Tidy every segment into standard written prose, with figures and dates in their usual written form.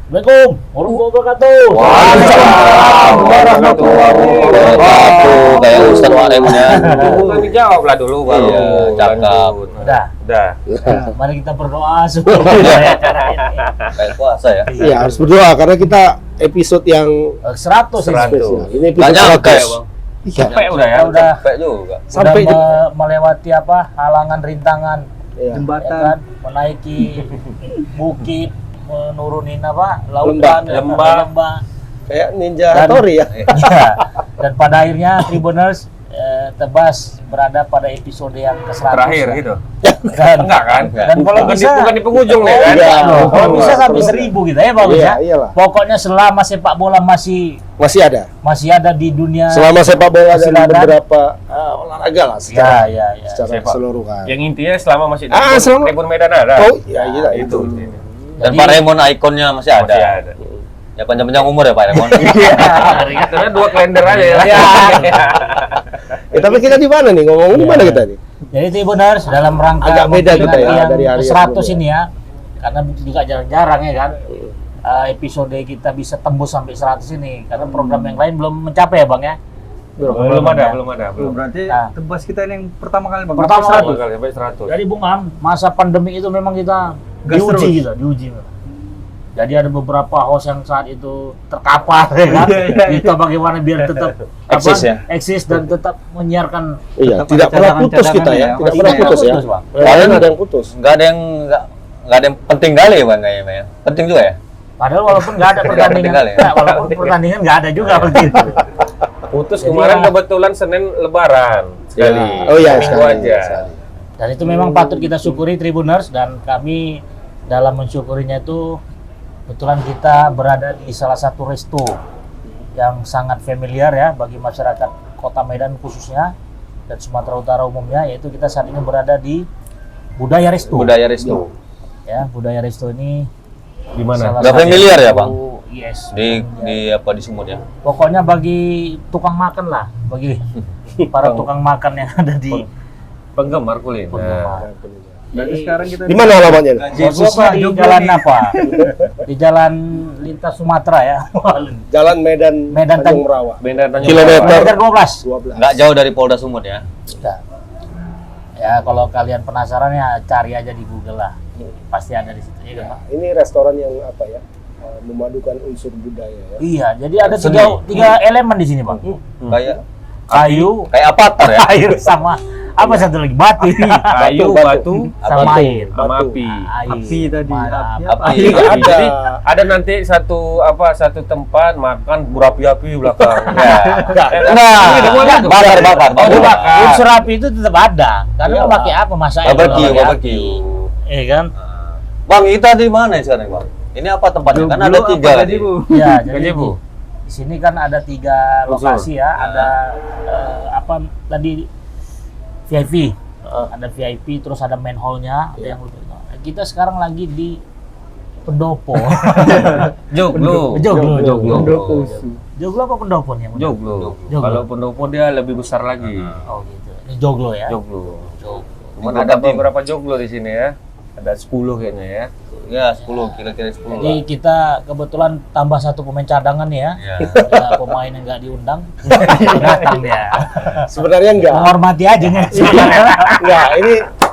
Assalamualaikum warahmatullahi wabarakatuh. Waalaikumsalam warahmatullahi wabarakatuh. Kayak Ustaz Warem ya. Kan dijawab lah dulu baru. Iya, cakep. Udah. Mari kita berdoa sebelum acara ini. Kayak puasa ya. Iya, harus berdoa karena kita episode yang 100 ini spesial. Ini episode Banyak 100. kayak Bang. Iya. Capek udah ya. Udah Capek juga. Sampai melewati halangan rintangan Iya. jembatan, ya kan? Menaiki bukit, menurunin lautan, lembah. Kayak Ninja Dan- Tori ya. Iya. Dan pada akhirnya Tribuners tebas berada pada episode yang ke-100 Terakhir ya. gitu. Dan, Enggak kan? dan kalau bisa bukan di penghujung nih kan? Iya. kalau bisa sampai Iya. 1000 gitu ya bagus Iya, ya. iyalah. Pokoknya selama sepak bola masih Masih ada. di dunia. Selama sepak bola dan Silakan. beberapa olahraga lah secara Ya. secara Sepak. keseluruhan. Yang intinya selama masih selama- Tribun Medan ada. Oh, iya, iya, itu. Dan Jadi- Pak Raymond ikonnya masih ada. Masih ada. Ya panjang-panjang umur ya Pak Raymond. Karena 2 kalender aja ya. Ya. Tapi kita di mana nih? Ngomongin di mana kita nih? Jadi Tribuners dalam rangka Agak beda kita ya, memperingati dari hari yang yang 100 sebelumnya. ini ya. Karena juga jarang-jarang ya kan. Episode kita bisa tembus sampai 100 ini karena program yang lain belum mencapai ya Bang ya. Belum ada. Berarti Nah. tebas kita ini yang pertama kali Bang. Pertama Sampai kali. Kali sampai 100. Jadi Bung Am, masa pandemi itu memang kita Gas terus. diuji. Jadi ada beberapa host yang saat itu terkapar ya kan. Kita bagaimana biar tetap Eksis ya? eksis dan tetap menyiarkan. Iya, Tetap tidak ada pernah putus cadangan-cadangan kita ya. ya. Tidak Masih pernah tidak putus ya. putus, Bang. Kalian ada yang putus. Enggak ada yang penting kali ya Bang kayaknya ya. Penting juga ya. Padahal walaupun nggak ada pertandingan, Tinggal ya? walaupun pertandingan nggak ada juga begitu. Putus Jadi kemarin ya. kebetulan Senin Lebaran sekali. Oh iya, Minggu sekali, aja. sekali. Dan itu memang patut kita syukuri Tribuners dan kami dalam mensyukurinya itu kebetulan kita berada di salah satu resto yang sangat familiar ya bagi masyarakat Kota Medan khususnya dan Sumatera Utara umumnya, yaitu kita saat ini berada di Budaya Resto. Budaya resto. Ya, Budaya Resto ini Di mana? salah Udah satu- familiar ya, Bang? Yes. Di familiar. apa di Sumut ya? Pokoknya bagi tukang makan lah, bagi para tukang makan yang ada di Penggemar kuliner. Penggemar. Berarti sekarang kita Di mana alamatnya? Posisinya di jalan apa? Di jalan lintas Sumatera ya. Jalan Medan Medan Tanjung Merawa. Benda Tanjung Kilometer. Merawa. Kilometer 12. 12. Nggak jauh dari Polda Sumut ya. Sudah. Ya kalau kalian penasaran ya cari aja di Google lah. Pasti ada di situ ya kan, Pak? Ini restoran yang apa ya? Memadukan unsur budaya ya. Iya, jadi ada Seni. tiga elemen di sini, Bang. Kayak Kayu, kayak avatar ya. air sama apa satu lagi? Batu. Kayu, batu, sama air. sama Batu. api. api tadi. Mana? Api Api. apa? Ini nggak ada. Jadi ada nanti satu tempat makan berapi-api belakang. Nah, bakar. Oh, dibakar. unsur api itu tetap ada. Karena Iya. mau pakai apa masa air? Barbecue, kalau pakai barbecue. api. Iya kan? Bang, kita di mana sekarang, Bang? Ini apa tempatnya? Kan ada 3 tadi tadi. Bu. Iya, jadi Gaji, Bu. di sini kan ada 3 lokasi ya. Ada apa tadi VIP. Ada VIP, terus ada main hall-nya, ada yang lebih. Nah, kita sekarang lagi di Pendopo. Joglo. Joglo. Pendopo. Joglo apa Pendopo nih? Joglo. Joglo. Kalau pendopo dia lebih besar lagi. Oh gitu. Ini Joglo ya. Joglo. Joglo. Cuman Di ada Kota Tim. beberapa joglo di sini ya. Ada 10 kayaknya ya. Ya, 10 kira-kira 10 Jadi lah. kita kebetulan tambah 1 pemain cadangan nih ya. Ya. Ada pemain yang nggak diundang, datang dia. Sebenarnya enggak. Menghormati aja nih. Enggak,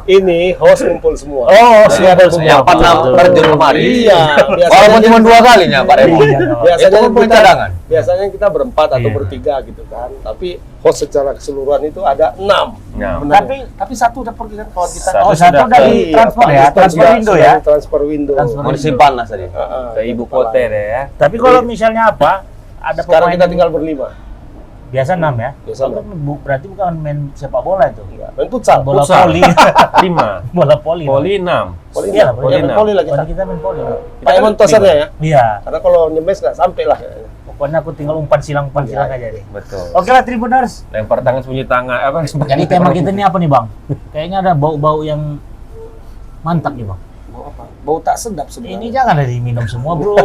ini host ngumpul semua. Oh, Jadi ada semua. Yang pernah terjun kemari. Iya, Walaupun cuma 2 kalinya, Pak Remo. biasanya Itu pun kita cadangan. biasanya kita berempat atau Iya. bertiga gitu kan. Tapi host secara keseluruhan itu ada 6. Nah, Tapi satu udah pergi kan kalau kita. Satu Oh, satu sudah dari Iya, transfer ya, Pak, transfer sudah- window sudah ya. di Transfer window. Transfer Mau disimpan lah tadi. ke ibu kota ya. Tapi kalau misalnya apa? Ada Sekarang pemain kita tinggal berlima. biasa 6 ya. Biasa Itu 6. berarti bukan main sepak bola itu. Main futsal. Bola Futsal. poli. 5. Bola poli. Poli 6. Poli Iya, enam. poli Main enam. poli lagi. Poli kita main poli. Pak Emon tosannya ya. Iya. Karena kalau nyemes nggak sampai lah. Pokoknya aku tinggal umpan silang Iya. aja deh. Betul. Oke lah Tribuners. Lempar tangan sembunyi tangan apa? Jadi tema kita ini apa nih Bang? Kayaknya ada bau-bau yang mantap nih Bang. Bau apa? Bau tak sedap sebenarnya. Ini jangan ada diminum semua bro.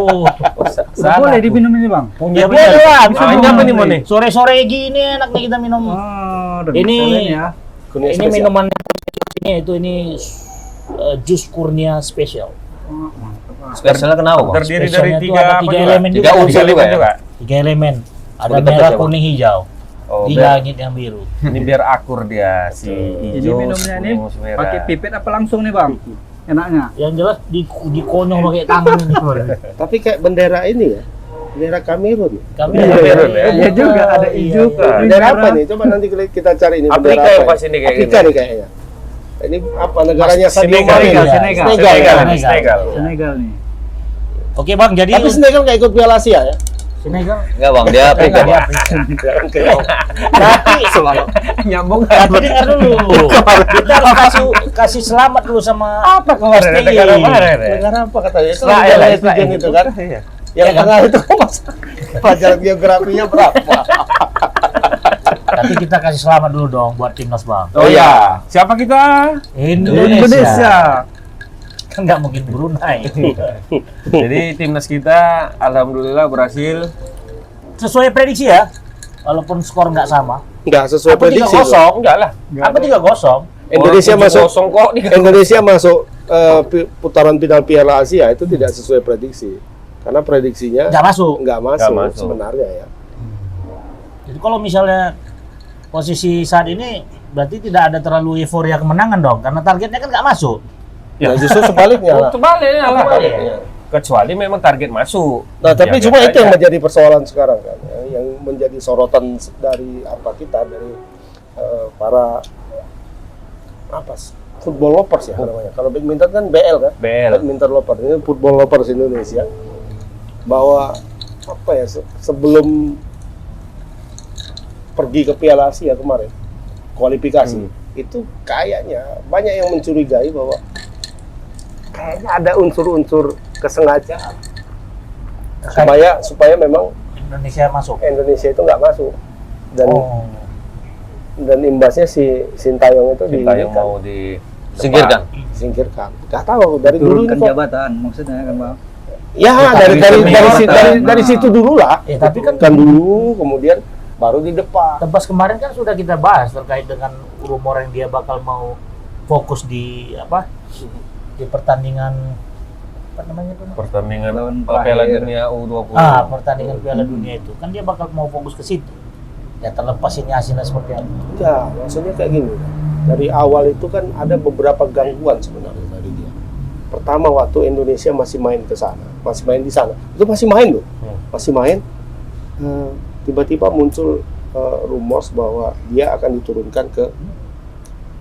Udah boleh diminum ini Bang. Ya boleh lah. bisa Ah, ini minum. apa nih, Mon, nih? Sore-sore gini enaknya kita minum. Oh, udah Ini- bisa ya. Kurnia Ini spesial. minuman ini itu jus kurnia spesial. Oh, mantap. Spesialnya kenapa, Bang? Terdiri dari Spesialnya itu tiga ada apa tiga juga? elemen Tiga juga. unsur juga ya? Tiga elemen. Ada Boleh merah, kita coba? kuning, hijau. Oh, Di biar- langit yang biru. Ini biar akur dia si Jadi hijau, minumnya ini kuning, merah. pakai pipet apa langsung nih bang? Enaknya. Yang jelas dikonyol pakai tangan ini. Tapi kayak bendera ini ya, bendera Kamerun. Kami Kamerun, ya? Iya juga, ada hijau, iya. kuning, Bendera apa merah. nih? Coba nanti kita cari ini. Afrika bendera yang apa pas ini kayak Afrika gini. nih kayaknya. Ini apa negaranya Sadio Senegal, Mane? Senegal, ya? Senegal. Senegal. Senegal, ya? Senegal. Senegal nih. Oke bang, jadi Tapi Senegal nggak ikut Piala Asia ya? Senegal. Enggak, Bang. Dia Afrika, Dia Bang. Afrika. Tapi Nyambung Tapi dengar dulu. Kita harus kasih selamat dulu sama apa kemarin? STY. Negara mana ya? negara apa katanya? Itu Israel, negara Israel. netizen itu kan? Iya. Yang Iya kan? tengah itu mas pelajaran geografinya berapa? Tapi kita kasih selamat dulu dong buat timnas bang. Oh ya, siapa kita? Indonesia. Kan nggak mungkin Brunei. Jadi timnas kita alhamdulillah berhasil. Sesuai prediksi ya, walaupun skor nggak sama. Nggak sesuai Apa prediksi. loh. 3-0? Enggak lah. Apa 3-0? Indonesia masuk kosong kok nih. Indonesia masuk putaran final Piala Asia itu tidak sesuai prediksi. Karena prediksinya Nggak masuk. nggak masuk Nggak masuk. sebenarnya ya. Jadi kalau misalnya posisi saat ini berarti tidak ada terlalu euforia kemenangan dong, karena targetnya kan nggak masuk. Nah, justru sebaliknya lah. Terbalik lah. Terbalik. Kecuali memang target masuk. Nah, tapi Ya, cuma biasa itu yang aja. menjadi persoalan sekarang kan, ya, yang menjadi sorotan dari apa kita dari para apa football lovers ya namanya. Kalau badminton kan BL kan, BL. badminton lovers ini football lovers Indonesia. Bahwa apa ya sebelum pergi ke Piala Asia kemarin kualifikasi itu kayaknya banyak yang mencurigai bahwa kayaknya ada unsur-unsur kesengajaan supaya memang Indonesia masuk. Indonesia itu nggak masuk dan Oh. dan imbasnya si Sintayong itu Kita yang mau Singkirkan. disingkirkan. Nggak tahu dari dulu Turunkan ini kok. jabatan maksudnya kan bang. Ya dari situ dulu lah. Ya, tapi kan dulu kemudian baru di depan. tebas kemarin kan sudah kita bahas terkait dengan rumor yang dia bakal mau fokus di apa? Di pertandingan apa namanya itu? pertandingan Lawan Piala terakhir. Dunia U20. Pertandingan Piala Dunia itu. Kan dia bakal mau fokus ke situ. Ya terlepas ini hasilnya seperti apa. Ya, maksudnya kayak gini. Dari awal itu kan ada beberapa gangguan sebenarnya dari dia. Pertama waktu Indonesia masih main ke sana, masih main di sana. Itu masih main loh. Masih main. Tiba-tiba muncul rumors bahwa dia akan diturunkan ke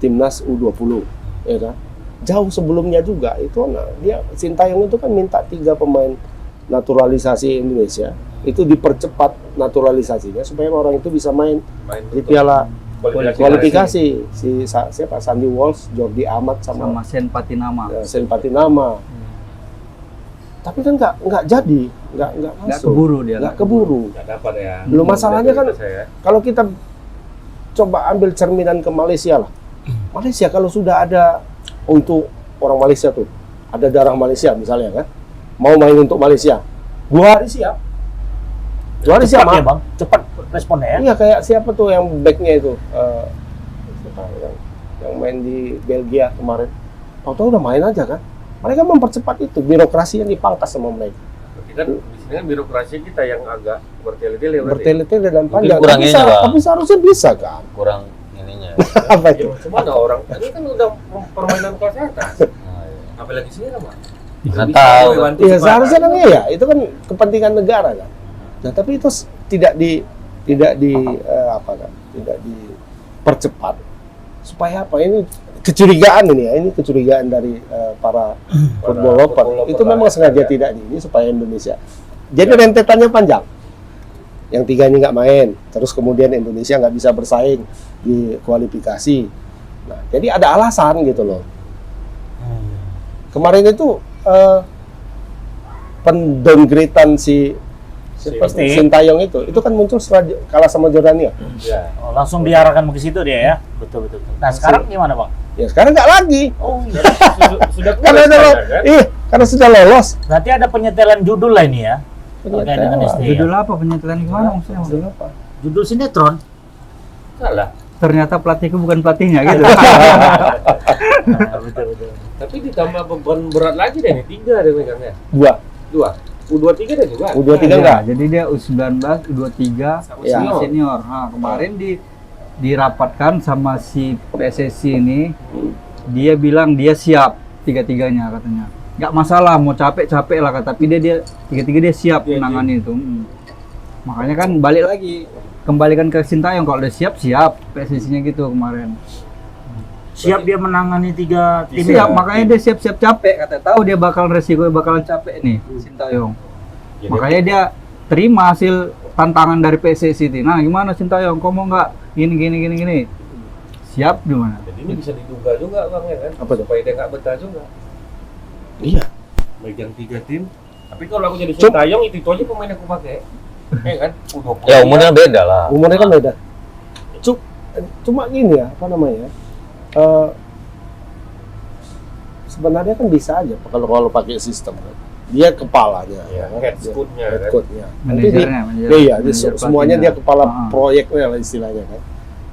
timnas U20, ya kan? Jauh sebelumnya juga itu dia Sintayong itu kan minta 3 pemain naturalisasi Indonesia itu dipercepat naturalisasinya supaya orang itu bisa main di Piala kualifikasi siapa Sandy Walsh, Jordi Amat Sama sama Sen Patinama. Sen Patinama. Tapi kan nggak jadi, nggak Nggak masuk, keburu dia. nggak keburu. Nggak dapat ya. Belum masalahnya kan Saya. kalau kita coba ambil cerminan ke Malaysia lah. Malaysia kalau sudah ada untuk orang Malaysia tuh ada darah Malaysia misalnya kan, mau main untuk Malaysia, 2 hari siap. 2 hari siap, Cepat ya Mak. bang, cepat responnya ya. Iya kayak siapa tuh yang backnya itu, siapa yang main di Belgia kemarin. Tahu-tahu udah main aja kan. Mereka mempercepat itu, birokrasi yang dipangkas sama mereka. Berarti kan di sini kan birokrasi kita yang agak bertele-tele berarti. Bertele-tele dan panjang. kurang ini juga. Tapi seharusnya bisa kan. Kurang ininya. Apa Ya, itu? cuma ada orang ini kan udah permainan kelas atas. Apalagi sini mah. Nggak tahu. Iya seharusnya kan ya, itu kan kepentingan negara kan. Nah tapi itu tidak dipercepat supaya apa? Ini kecurigaan ini ya, ini kecurigaan dari para football lover. Itu memang sengaja tidak ini supaya Indonesia. Jadi rentetannya panjang. Yang 3 ini nggak main, terus kemudian Indonesia nggak bisa bersaing di kualifikasi. Nah, jadi ada alasan gitu loh. Kemarin itu pendowngradean si Sintayong itu kan muncul setelah kalah sama Jordania. Ya. Oh, langsung diarahkan ke situ dia ya. Betul. Nah sekarang gimana bang? Ya sekarang nggak lagi. Oh iya. Sudah Karena karena sudah lolos. Berarti ada penyetelan judul lah ini ya. Terkait dengan Penyetelan. STY. Judul apa penyetelan gimana maksudnya? Judul apa? Judul sinetron. salah. ternyata pelatihku bukan pelatihnya gitu. Betul. Tapi ditambah beban berat lagi deh nih, 3 dia megangnya. Dua. 2. U23 dan juga. U23 Iya, enggak? jadi dia U19, U23 Sama Ya. sama senior. Nah, kemarin dirapatkan sama si PSSI ini, dia bilang dia siap tiga-tiganya katanya. Nggak masalah, mau capek-capek lah kata, tapi dia tiga-tiga dia siap menangani itu. Makanya kan balik lagi, kembalikan ke Sintayong, kalau udah siap PSSI-nya gitu kemarin. Siap dia menangani 3 tim. Siap, makanya dia siap-siap capek kata, tahu dia bakal resiko bakalan capek nih Sintayong. Jadi, Makanya dia terima hasil tantangan dari PSSI itu. Nah, gimana Sintayong, kau mau nggak gini. Siap gimana? jadi ini bisa diduga juga Bang ya kan. Apa tuh? Supaya dia nggak betah juga. Iya. Megang 3 tim. Tapi kalau aku jadi Sintayong itu aja pemain aku pakai. Ya kan? U23. Ya umurnya beda lah. Umurnya kan beda. Cuma gini ya, apa namanya? Sebenarnya kan bisa aja kalau pakai sistem kan. Dia kepalanya, Iya, kan? head coach-nya, Head kan? coach-nya. Nanti Manajernya, iya, manajer semuanya pelatihnya. dia kepala Ah. proyeknya lah istilahnya kan.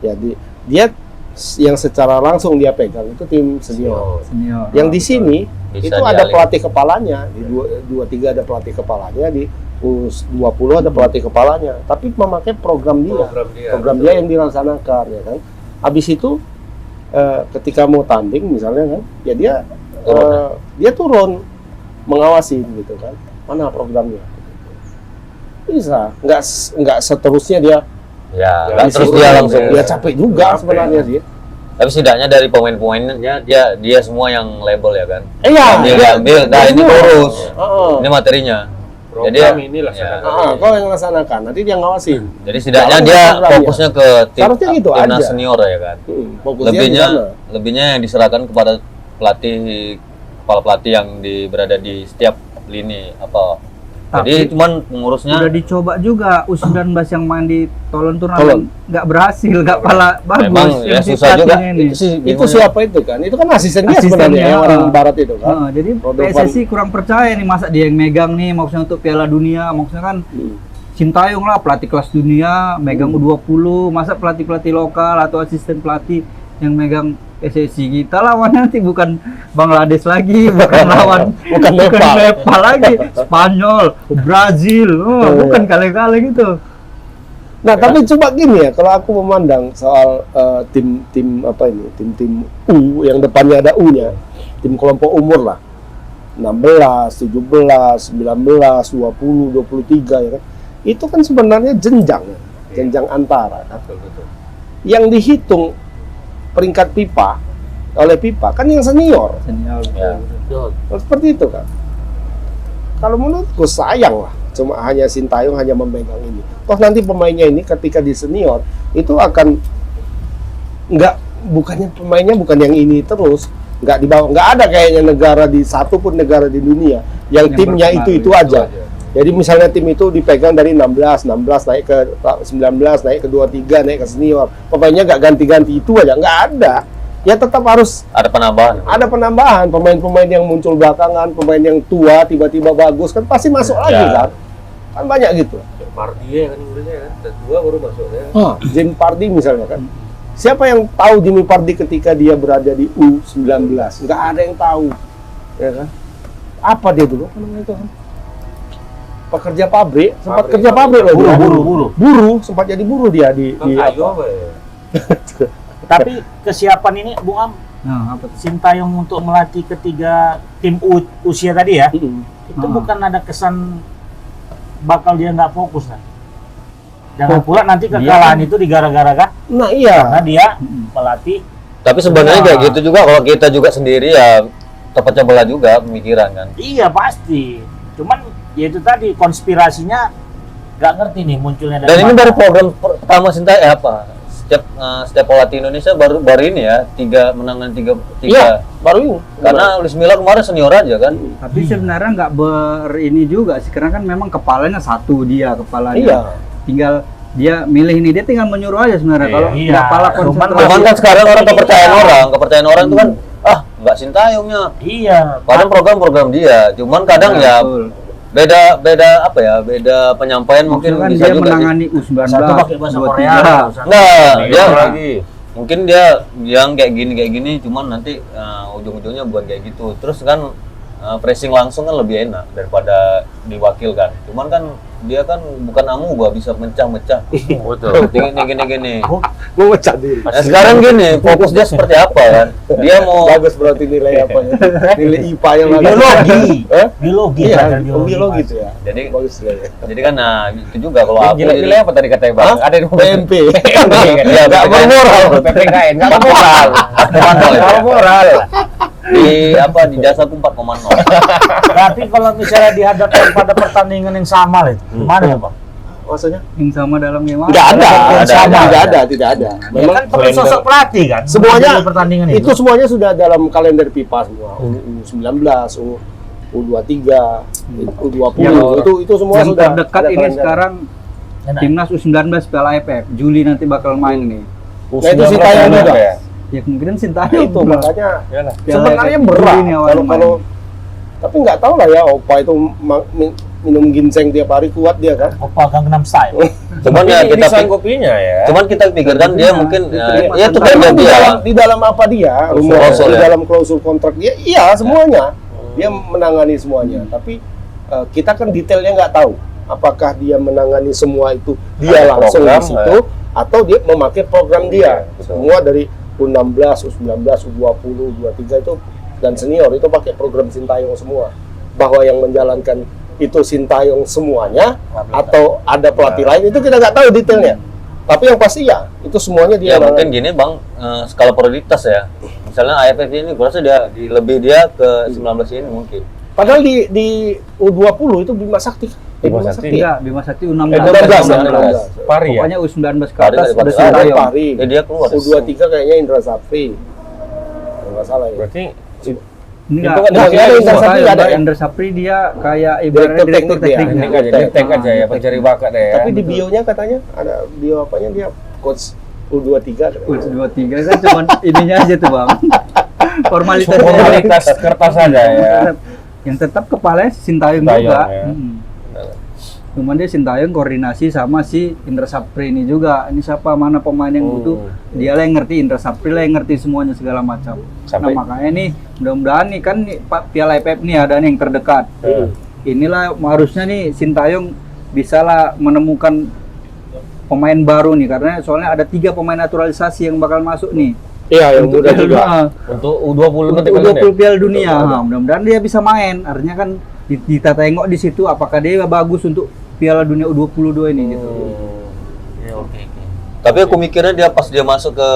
Jadi dia yang secara langsung dia pegang itu tim senior. Senior. Yang di sini Bisa itu ada dialih. pelatih kepalanya, di 23 ada pelatih kepalanya, di U20 ada pelatih kepalanya, tapi memakai program dia yang dilaksanakan ya kan. Habis itu ketika mau tanding misalnya kan, ya dia turun mengawasi gitu kan, mana programnya. Bisa, nggak seterusnya dia Ya, nggak terus disuruh. dia langsung. Dia capek juga Capek. sebenarnya sih. Tapi setidaknya dari pemain-pemainnya dia semua yang label ya kan. Iya, Dia ambil, nah ini terus. Heeh. Ini materinya. Jadi Program ini laksanakan. Kau yang laksanakan, nanti dia ngawasin. Jadi setidaknya Kalau dia programnya. fokusnya ke Seharusnya gitu timnas aja. senior ya kan. Fokusnya di Lebihnya sana. lebihnya yang diserahkan kepada kepala pelatih yang berada di setiap lini apa. Jadi cuman pengurusnya Udah dicoba juga U19 yang main di Tolon Tolon. turnamen, nggak berhasil, nggak pala bagus. memang ya yang si susah juga. pelatihnya ini. sih Itu bingungnya. siapa itu kan? Itu kan asisten dia sebenarnya yang orang barat itu kan. Nah, jadi Rodovan. PSSI kurang percaya nih, masa dia yang megang nih, maksudnya untuk Piala Dunia, maksudnya kan Sintayong lah pelatih kelas dunia, megang U20, masa pelatih-pelatih lokal atau asisten pelatih yang megang PSSI. Kita lawannya nanti bukan Bangladesh lagi, bukan lawan Bukan Nepal. Nepal lagi, Spanyol, Brazil, bukan kali-kali gitu. Nah, tapi coba gini ya, kalau aku memandang soal tim apa ini, tim U yang depannya ada U-nya, tim kelompok umur lah, 16, 17, 19, 20, 23 ya kan. Itu kan sebenarnya jenjang antara kan. Betul. Yang dihitung peringkat pipa oleh pipa kan yang senior. Senior. Ya. Seperti itu kan. Kalau menurutku sayang lah, cuma hanya Sintayong hanya memegang ini. Toh nanti pemainnya ini ketika di senior itu akan bukannya pemainnya bukan yang ini terus, nggak dibawa, nggak ada kayaknya negara di satu pun negara di dunia yang timnya itu aja. Jadi misalnya tim itu dipegang dari 16 naik ke 19, naik ke 23, naik ke senior. Pemainnya nggak ganti-ganti itu aja, nggak ada. Ya tetap harus Ada penambahan. ada penambahan, pemain-pemain yang muncul belakangan, pemain yang tua tiba-tiba bagus kan pasti masuk lagi kan. Kan banyak gitu. Mardia kan Inggrisnya kan, kedua baru masuk ya. Jimmy Vardy misalnya kan. Siapa yang tahu Jimmy Vardy ketika dia berada di U19? Nggak ada yang tahu. Ya kan? Apa dia dulu? Apa namanya itu kan? Pekerja pabrik, sempat kerja pabrik loh. dia. Buru, sempat jadi buruh dia di Ayo apa? apa ya? Tapi kesiapan ini Bung Am, Nah, apa tuh? Sintayong untuk melatih ketiga tim usia tadi ya, itu bukan ada kesan bakal dia nggak fokus kan? Jangan pula nanti kekalahan itu digara-garakan Nah iya. karena dia melatih. Tapi sebenarnya kayak gitu juga kalau kita juga sendiri ya terpecah belah juga pemikiran kan. Iya pasti. Cuman ya itu tadi konspirasinya nggak ngerti nih munculnya dari Dan ini mana. baru program pertama Sintayong apa? Setiap pelatih Indonesia baru ini ya, menangan tiga. Iya, baru ini. Karena Luis Milla kemarin senior aja kan. Tapi sebenarnya nggak ini juga sih, karena kan memang kepalanya satu dia kepalanya. Iya. Tinggal dia milih ini, dia tinggal menyuruh aja sebenarnya. Kalau Iya. nggak pala Cuman Cuman kan sekarang orang kepercayaan orang itu kan nggak Sintayongnya. Iya. Padahal program dia. Cuman kadang ya betul. beda apa ya, beda penyampaian mungkin Maksudnya kan bisa dia juga sih. menangani U19, Satu pakai bahasa 23. Korea. Nah, dia lagi. mungkin dia yang kayak gini cuman nanti ujung-ujungnya bukan kayak gitu. Terus kan pressing langsung kan lebih enak daripada diwakilkan. Cuman kan dia kan bukan amuba bisa mecah-mecah. Betul. Gini. Mau pecah diri. Nah, sekarang gini, fokus dia seperti apa kan? Dia mau Bagus berarti nilai apa ya? Nilai IPA yang bagus. Biologi. Hah? Biologi. Iya, belajar biologi itu ya. jadi Bagus nilainya. jadi kan nah itu juga kalau aku Nilai apa tadi katanya Bang? Ada di PMP. ya Enggak bermoral. PPKN enggak bermoral. Enggak moral. di apa di jasa 4,0. Tapi kalau misalnya dihadapkan pada pertandingan yang sama itu, gimana ya Bang? Maksudnya? Yang sama dalam game apa? Tidak ada, tidak ada. Ya Memang kan perlu sosok pelatih kan? semuanya di pertandingan itu semuanya sudah dalam kalender FIFA semua. U19, U23, U20 itu semua Yang sudah terdekat ada ini kalender. sekarang Enak. timnas U19 Piala AFF. Juli nanti bakal main nih. Nah, itu Sintayong juga. Ya kemungkinan Nah, Sintayong itu makanya Piala sebenarnya AFF berat Juli nih awal kalau tapi nggak tahu lah ya Opa itu minum ginseng tiap hari kuat dia kan. Opa Gangnam Style. Cuman ya kita disanggupinya ya. cuman kita pikirkan dia mungkin ya itu Memang kerja di dia. dalam apa dia rumor Klausul di ya? dalam klausul kontrak dia iya semuanya dia menangani semuanya tapi kita kan detailnya nggak tahu apakah dia menangani semua itu dia Ada langsung program, di situ atau dia memakai program dia Betul. semua dari U16, U19, U20, U23 itu dan senior itu pakai program Sintayong semua bahwa yang menjalankan itu Sintayong semuanya atau ada pelatih lain itu kita nggak tahu detailnya tapi yang pasti ya itu semuanya dia Ya mungkin nangani. gini Bang, skala prioritas ya. Misalnya AFF ini gua rasa dia lebih dia ke 19 ini mungkin. Padahal di U20 itu Bima Sakti. Bima Sakti. Enggak, Bima Sakti U16. 16. Pari ya. Pokoknya U19 ke Pari atas daripada udah Sintayong. Sintayong. Pari. Dia keluar. U23 kayaknya Indra Safri. Kalau nggak salah ya. Berarti Enggak, Itu kan nggak ada Indra Sapri, Sintayong, ada ya? Indra Sapri dia kayak ibaratnya Direktur direktur teknik dia. teknik. teknik aja, dia tek aja ya, pencari bakat deh ya. Tapi di bio-nya katanya ada bio apanya dia coach U23 katanya. U23 kan cuma ininya aja tuh Bang. Formalitasnya. Formalitas kertas aja ya. Yang tetap kepalanya Sintayong Sintayong, juga. ya. Cuman dia Sintayong koordinasi sama si Indra Sapri ini juga. Ini siapa mana pemain yang butuh? Dia lah yang ngerti, Indra Sapri lah yang ngerti semuanya segala macam. Sampai- Nah makanya nih mudah-mudahan nih kan nih, Pak Piala AFF nih ada nih yang terdekat. Inilah harusnya nih Sintayong bisalah menemukan pemain baru nih karena soalnya ada 3 pemain naturalisasi yang bakal masuk nih. Iya, yang muda juga. Untuk U20 nanti Untuk kalian ya? 20 Piala Dunia. Nah, mudah-mudahan dia bisa main. Artinya kan kita tengok di situ apakah dia bagus untuk Piala Dunia U22 ini gitu. Ya, oke. Tapi aku mikirnya dia pas dia masuk ke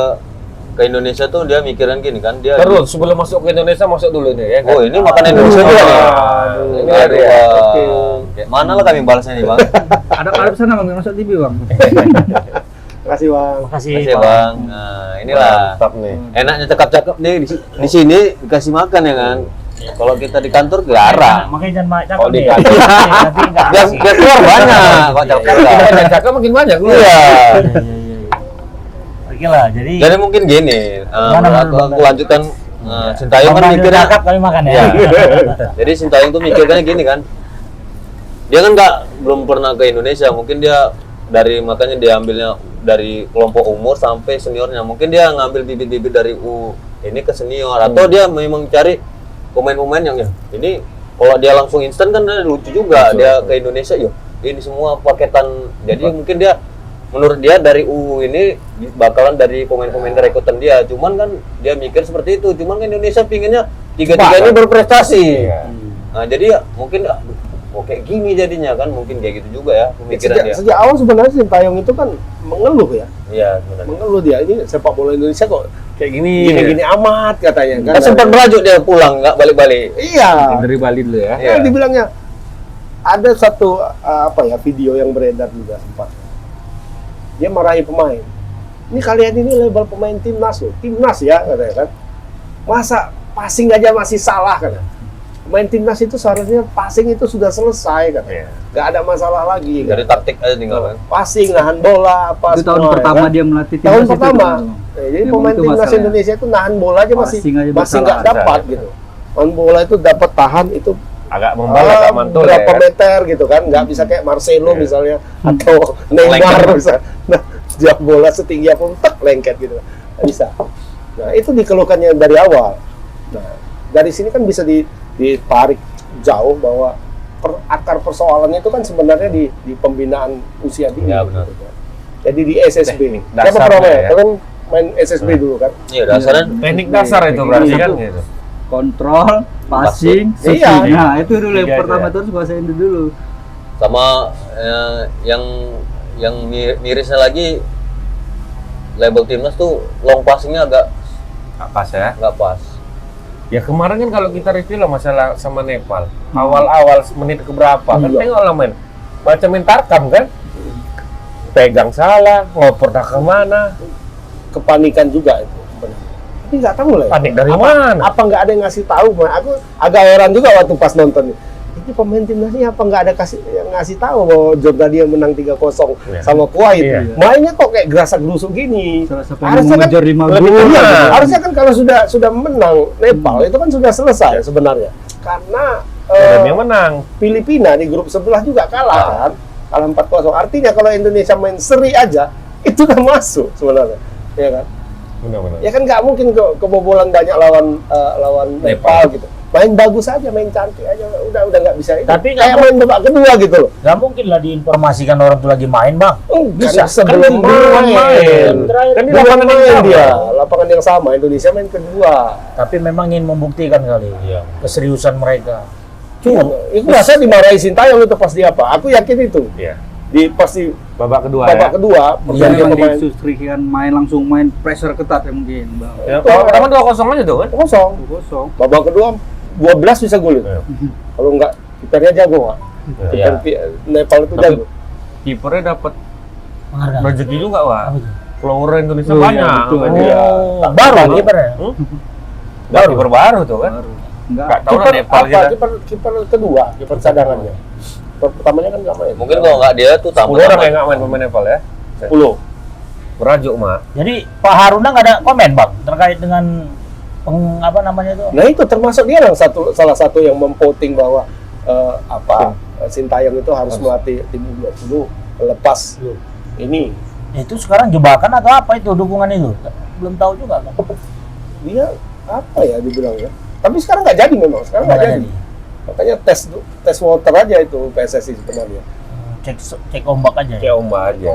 Indonesia tuh dia mikirin gini kan dia. Terus sebelum masuk ke Indonesia masuk dulu nih ya kan? Oh ini makan Indonesia juga nih. Aduh, Ini aduh, aduh, ya. Bang. Kayak mana lah kami balasnya nih Bang? Ada pesan Bang masuk TV Bang. Makasih Bang. Makasih, Makasih Pak. Bang. Nah inilah. Mantap nih. Enaknya cakep-cakep nih di sini dikasih makan ya kan. Kalau kita di kantor jarang. Makanya jangan cakep Oh, di nih. kantor. Nanti enggak Dia kasih. dia keluar banyak. Kok cakep-cakep. Kita cakep makin banyak lu. Iya. Oke lah, jadi Jadi mungkin gini, aku lanjutkan Sintayong kan Bang mikirnya. cakep kami makan ya. Iya. Jadi Sintayong tuh mikirnya gini kan. Dia kan belum pernah ke Indonesia, mungkin dia makanya dia ambilnya dari kelompok umur sampai seniornya. Mungkin dia ngambil bibit-bibit dari ini ke senior atau dia memang cari pemain-pemain yang ini kalau dia langsung instan kan lucu juga. Dia ke Indonesia yuk. Ini semua paketan. Jadi mungkin dia menurut dia dari ini bakalan dari pemain-pemain rekrutan dia. Cuman kan dia mikir seperti itu. Cuman kan Indonesia pinginnya tiga-tiga ini berprestasi. Iya. Nah, jadi ya mungkin kayak gini jadinya kan mungkin kayak gitu juga ya pemikiran dia. Sejak awal sebenarnya Sintayong itu kan mengeluh ya. Iya, sebenarnya. Mengeluh dia ini sepak bola Indonesia kok Kayak gini. gini-gini amat katanya kan. Kan sempat merajuk dia pulang nggak balik-balik. Iya. Dari Bali dulu ya. Iya. Kan dibilangnya ada satu video yang beredar juga sempat. Dia marahi pemain. Ini kalian ini label pemain timnas loh. Timnas ya katanya kan. Masa passing aja masih salah kan. Pemain timnas itu seharusnya passing itu sudah selesai kan. Iya. Gak ada masalah lagi Dari kan. taktik aja tinggal kan. Passing, nahan bola, apa Itu tahun semua, pertama kan. dia melatih Tahun timnas itu, pertama. Bang. Jadi Memang pemain itu timnas masalahnya. Indonesia itu nahan bola aja masih Passing aja masih bersalah. nggak dapat gitu. Nahan bola itu dapat tahan itu Agak membalak, agak mantul ya. berapa meter gitu kan, nggak bisa kayak Marcelo Iya. misalnya atau Neymar Lengket. bisa. Nah, jam bola setinggi apa tek lengket gitu. Nggak bisa. Nah, itu dikeluhkannya dari awal. Nah, dari sini kan bisa ditarik jauh bahwa akar persoalannya itu kan sebenarnya di pembinaan usia dini. Ya, benar. Gitu kan. Jadi di SSB. Dasarnya Siapa pernah main? ya. Kalian main SSB dulu kan? Iya, dasarnya Teknik dasar itu berarti kan Itu. gitu. Kontrol, passing, Iya. shooting. Nah, itu dulu yang Tiga pertama itu terus kuasain itu dulu. sama yang mirisnya lagi label timnas tuh long passingnya agak Pas ya. nggak pas. Ya kemarin kan kalau kita review lah masalah sama Nepal, awal-awal menit keberapa kan Iya. tengok lah main, macam main tarkam kan, pegang salah, ngoper tak kemana, Kepanikan juga itu. Benar. Tapi nggak tahu lah. Ya. panik dari mana? Apa nggak ada yang ngasih tahu? Aku agak heran juga waktu pas nonton. Ini pemain timnas ini apa nggak ada yang ngasih tahu bahwa Jordania menang 3-0 Iya. sama Kuwait. Iya. Mainnya kok kayak gerasak gerusuk gini. Serasa Harusnya pengen kan mengejar 5 lebih gol. iya, harusnya kan kalau sudah menang Nepal itu kan sudah selesai sebenarnya. Karena Dan yang menang. Filipina di grup sebelah juga kalah kan. Kalah 4-0. Artinya kalau Indonesia main seri aja itu udah masuk sebenarnya. Ya kan? Benar-benar. Ya kan nggak mungkin kebobolan banyak lawan Nepal gitu. Main bagus aja, main cantik aja, udah nggak bisa itu. Tapi kayak main babak kedua gitu loh. Nggak mungkin lah diinformasikan orang tuh lagi main, Bang. Bisa Kan sebelum duluan main. Terakhir Kan di Bukan lapangan yang main sama. dia, lapangan yang sama. Indonesia main kedua. Tapi memang ingin membuktikan kali Iya. keseriusan mereka. Cuma itu rasa dimarahi Sintayong itu pasti apa? Aku yakin itu. Iya. Pasti Babak kedua babak ya. kedua Iya, pergantian memang pemain disustrikan main langsung main pressure ketat ya mungkin, Bang. Ya, babak pertama 2-0 aja tuh kan. kosong. Kosong. Babak kedua 12 bisa gol itu. Iya. Kalau nggak kipernya jago nggak? Iya. Kiper Nepal itu Tapi- jago. Kipernya dapat Menghargai. rezeki juga, Wak. Apa itu? Follower Indonesia Oh, iya, banyak. betul. kan Iya. dia. Baru Baru. kipernya. Baru kiper baru tuh kan. Baru. Enggak. Enggak tahu lah Nepal apa? kita. Kiper kedua, kiper cadangannya. Kiper pertamanya kan nggak main. Mungkin kalau nggak dia tuh 10 orang tambah yang nggak main pemain Nepal ya. 10. Berajuk, Mak. Jadi Pak Haruna nggak ada komen, Bang, terkait dengan apa namanya itu? Nah itu termasuk dia yang salah satu yang memvoting bahwa Sintayong itu harus melatih tim U20 lepas ini. Itu sekarang jebakan atau apa itu dukungan itu? Belum tahu juga kan. Dia apa ya dibilangnya? Tapi sekarang nggak jadi memang. Sekarang nggak jadi. Makanya tes water aja itu PSSI sebenarnya. Cek ombak aja. Kayak ombak aja.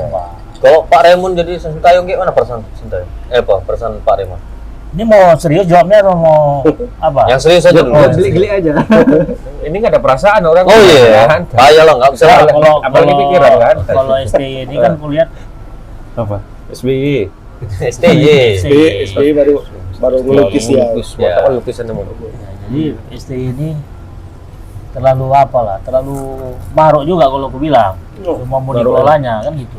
Kalau Pak Raymond jadi Sintayong gimana perasaan Sintayong? Perasaan Pak Raymond? Ini mau serius jawabnya atau mau apa? Yang serius aja dulu. Geli-geli aja. Ini nggak ada perasaan orang. Oh iya, Kan? bahaya lah nggak bisa. Nah, Apalagi pikiran kan. Kalau STY ini kan kulihat Apa? SBY. STY. SBY baru ngelukis ya. Ya. Oh, lukisan namanya. jadi STY ini terlalu apalah, terlalu maruk juga kalau aku bilang. Cuma mau Maruk. dikelolanya kan gitu.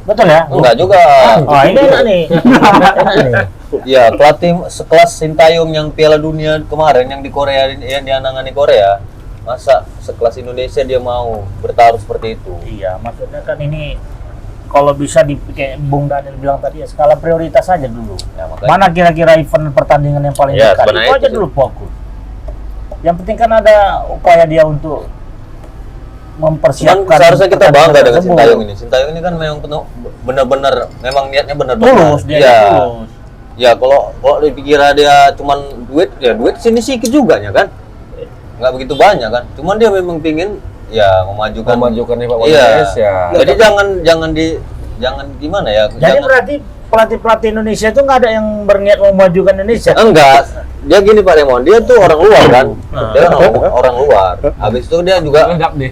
Betul ya? Enggak juga. Oh, ini enak nih. Enak nih. Ya, pelatih sekelas Sintayong yang Piala Dunia kemarin yang di Korea yang dianangani Korea, masa sekelas Indonesia dia mau bertaruh seperti itu? Iya, maksudnya kan ini kalau bisa kayak Bung Daniel bilang tadi ya skala prioritas aja dulu. Ya, makanya. Mana kira-kira event pertandingan yang paling Ya, dekat? sebenarnya Itu aja itu dulu fokus. Yang penting kan ada upaya dia untuk Cuman mempersiapkan. seharusnya kita bangga dengan tersebut. Sintayong ini. Sintayong ini kan memang penuh benar-benar memang niatnya benar-benar. Tulus dia Ya. tulus. Ya kalau dipikir dia cuman duit, ya duit sini sedikit juga ya kan? Nggak begitu banyak kan? Cuman dia memang pingin ya memajukan Memajukan sepak bola Iya. Indonesia. Jadi jangan gimana ya? Jadi jangan- berarti pelatih-pelatih Indonesia itu nggak ada yang berniat memajukan Indonesia. Enggak, dia gini Pak Raymond, dia tuh orang luar kan, dia orang luar. Habis itu dia juga, Lengkap deh.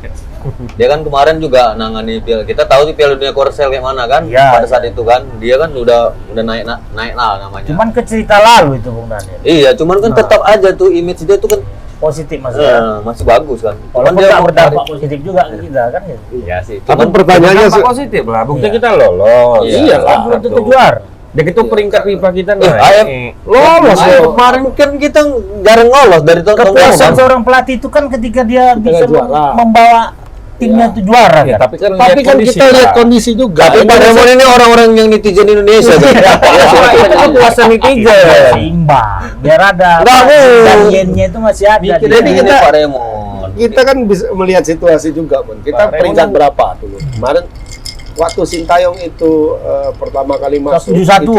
dia kan kemarin juga nangani Piala, kita tahu sih Piala Dunia Korsel kayak mana kan, Iya, pada saat itu kan, dia kan udah naik lah namanya. Cuman ke cerita lalu itu Bung Daniel. Iya, cuman kan tetap aja tuh image dia tuh kan Positif maksudnya. masih bagus kan. Cuman Walaupun dia nggak mau berdampak tarik- positif juga ke kita kan gitu. Iya sih. Tapi Cuman pertanyaannya Dampak positif lah. Bukti Iya. kita lolos. Iya, Kan belum tentu juara. Dan itu peringkat FIFA kita AF lolos Ayo. kemarin kan kita jarang lolos dari tahun Kepuasan kan. seorang pelatih itu kan ketika dia bisa juara. membawa timnya itu juara Ya, kan. tapi kan Tapi kan kita lihat kondisi juga. Tapi Pak Raymond ini orang-orang yang netizen Indonesia gitu. itu kepuasan netizen. Seimbang. Biar ada Nggak, Bu. dan yen-nya itu masih ada. Jadi dia. gini Pak Raymond. Kita kan bisa melihat situasi juga, Pun. Kita Pak peringkat Raymond- berapa dulu? Kemarin waktu Sintayong itu pertama kali masuk 171. itu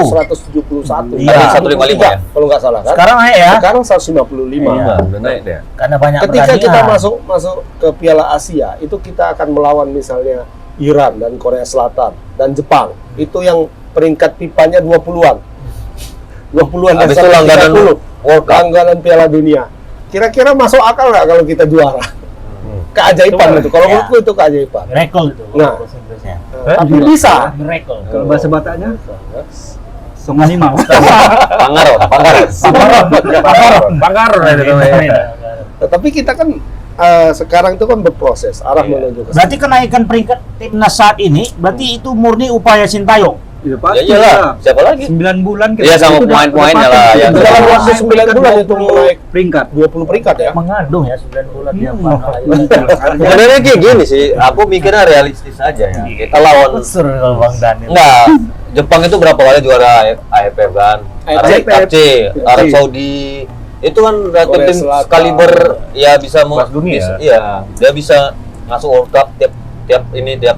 171. Iya. Ada 155 ya? kalau nggak salah kan. Sekarang naik ya. Sekarang 155. Iya. Udah naik deh. Karena banyak Ketika kita pertandingan. masuk ke Piala Asia, itu kita akan melawan misalnya Iran dan Korea Selatan dan Jepang. Itu yang peringkat PIPA-nya 20-an. 20-an dan Habis itu langganan 30. World Cup. Langganan Piala Dunia. Kira-kira masuk akal nggak kalau kita juara? Keajaiban itu. Kalau Ya. menurutku itu keajaiban. Miracle itu. Nah. bahasa Inggrisnya. Tapi bisa. Miracle. Kalau bahasa Bataknya Songanima. Pangaro. Banggar itu namanya. Tapi kita kan sekarang itu kan berproses arah menuju ke sana. Berarti kenaikan peringkat timnas saat ini berarti itu murni upaya Sintayong. Iya Ya pasti iyalah, lah. siapa lagi? 9 bulan Iya, sama itu udah pemain-pemainnya patut. lah, yang dalam waktu 9 bulan itu 20 naik peringkat. 20 peringkat ya. Mengandung ya 9 bulan dia Hmm. Pak. Sebenarnya kayak gini sih, aku mikirnya realistis aja ya. Kita lawan Besar kalau Bang Daniel. enggak. Jepang itu berapa kali juara AFF kan? AFF. AFC, Arab Saudi. Itu kan Korea tim Selatan. kaliber ya bisa Kelas dunia. Iya, dia bisa masuk World Cup tiap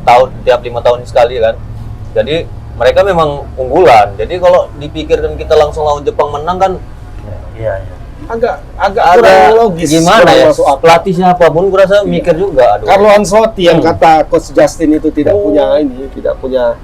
tahun, tiap 5 tahun sekali kan. Jadi mereka memang unggulan. Jadi kalau dipikirkan kita langsung lawan Jepang menang kan Iya, iya. Agak ada kurang logis. gimana kurang ya? masuk akal. Pelatih siapapun kurasa mikir juga. Aduh. Carlo Ancelotti yang kata Coach Justin itu tidak punya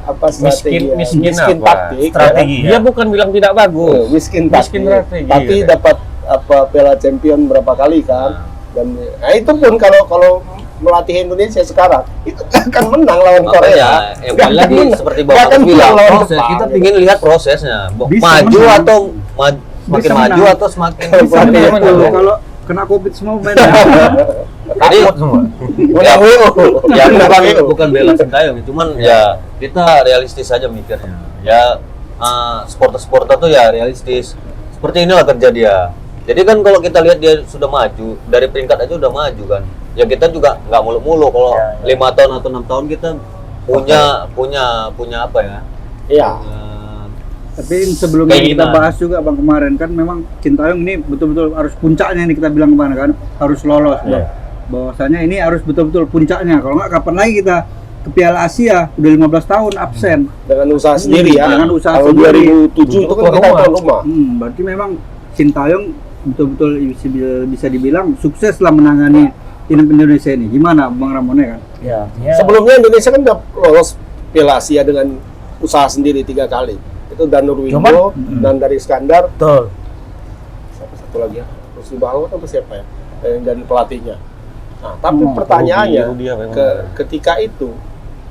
apa strategi, miskin apa? taktik, Strategi. Dia bukan bilang tidak bagus. miskin Miskin taktik. strategi, Tapi ya. dapat apa Piala Champion berapa kali kan? Dan itu pun kalau melatih Indonesia sekarang itu akan menang lawan Korea. Makanya, yang paling lagi Nggak seperti nggak akan Bapak bilang, menang lawan proses. Jepang. Kita ingin lihat prosesnya. Bisa Maju menang. atau semakin Bisa maju menang. atau semakin Bisa semakin menang. menurun. Kalau kena Covid semua main. Jadi semua. Menang WO. ya Menang bukan WO. bukan bela Sintayong, cuman ya kita realistis aja mikirnya. Ya supporter tuh ya realistis. Seperti inilah kerja dia. Jadi kan kalau kita lihat dia sudah maju dari peringkat aja udah maju kan. Ya kita juga nggak muluk-muluk kalau Ya, ya. 5 tahun atau 6 tahun kita punya apa ya? Iya. Tapi sebelumnya Keinginan. kita bahas juga Bang kemarin kan memang Sintayong ini betul-betul harus puncaknya ini kita bilang kemana kan harus lolos Bang. Bahwasanya ini harus betul-betul puncaknya. Kalau nggak kapan lagi kita ke Piala Asia udah 15 tahun absen. Dengan usaha sendiri ya. Dengan usaha Kalau sendiri. 2007 itu kan kita tuan rumah. Berarti memang Sintayong betul-betul bisa dibilang sukses lah menangani tim Indonesia ini. Gimana Bang Ramon ya kan? Ya, artinya Sebelumnya Indonesia kan udah lolos Piala Asia dengan usaha sendiri 3 kali. Itu Danur Windo Cuman- dan dari Iskandar. betul. Siapa satu lagi ya? Rusli Balot atau siapa ya? Yang jadi pelatihnya. Nah, tapi pertanyaannya Rudi apa yang ketika itu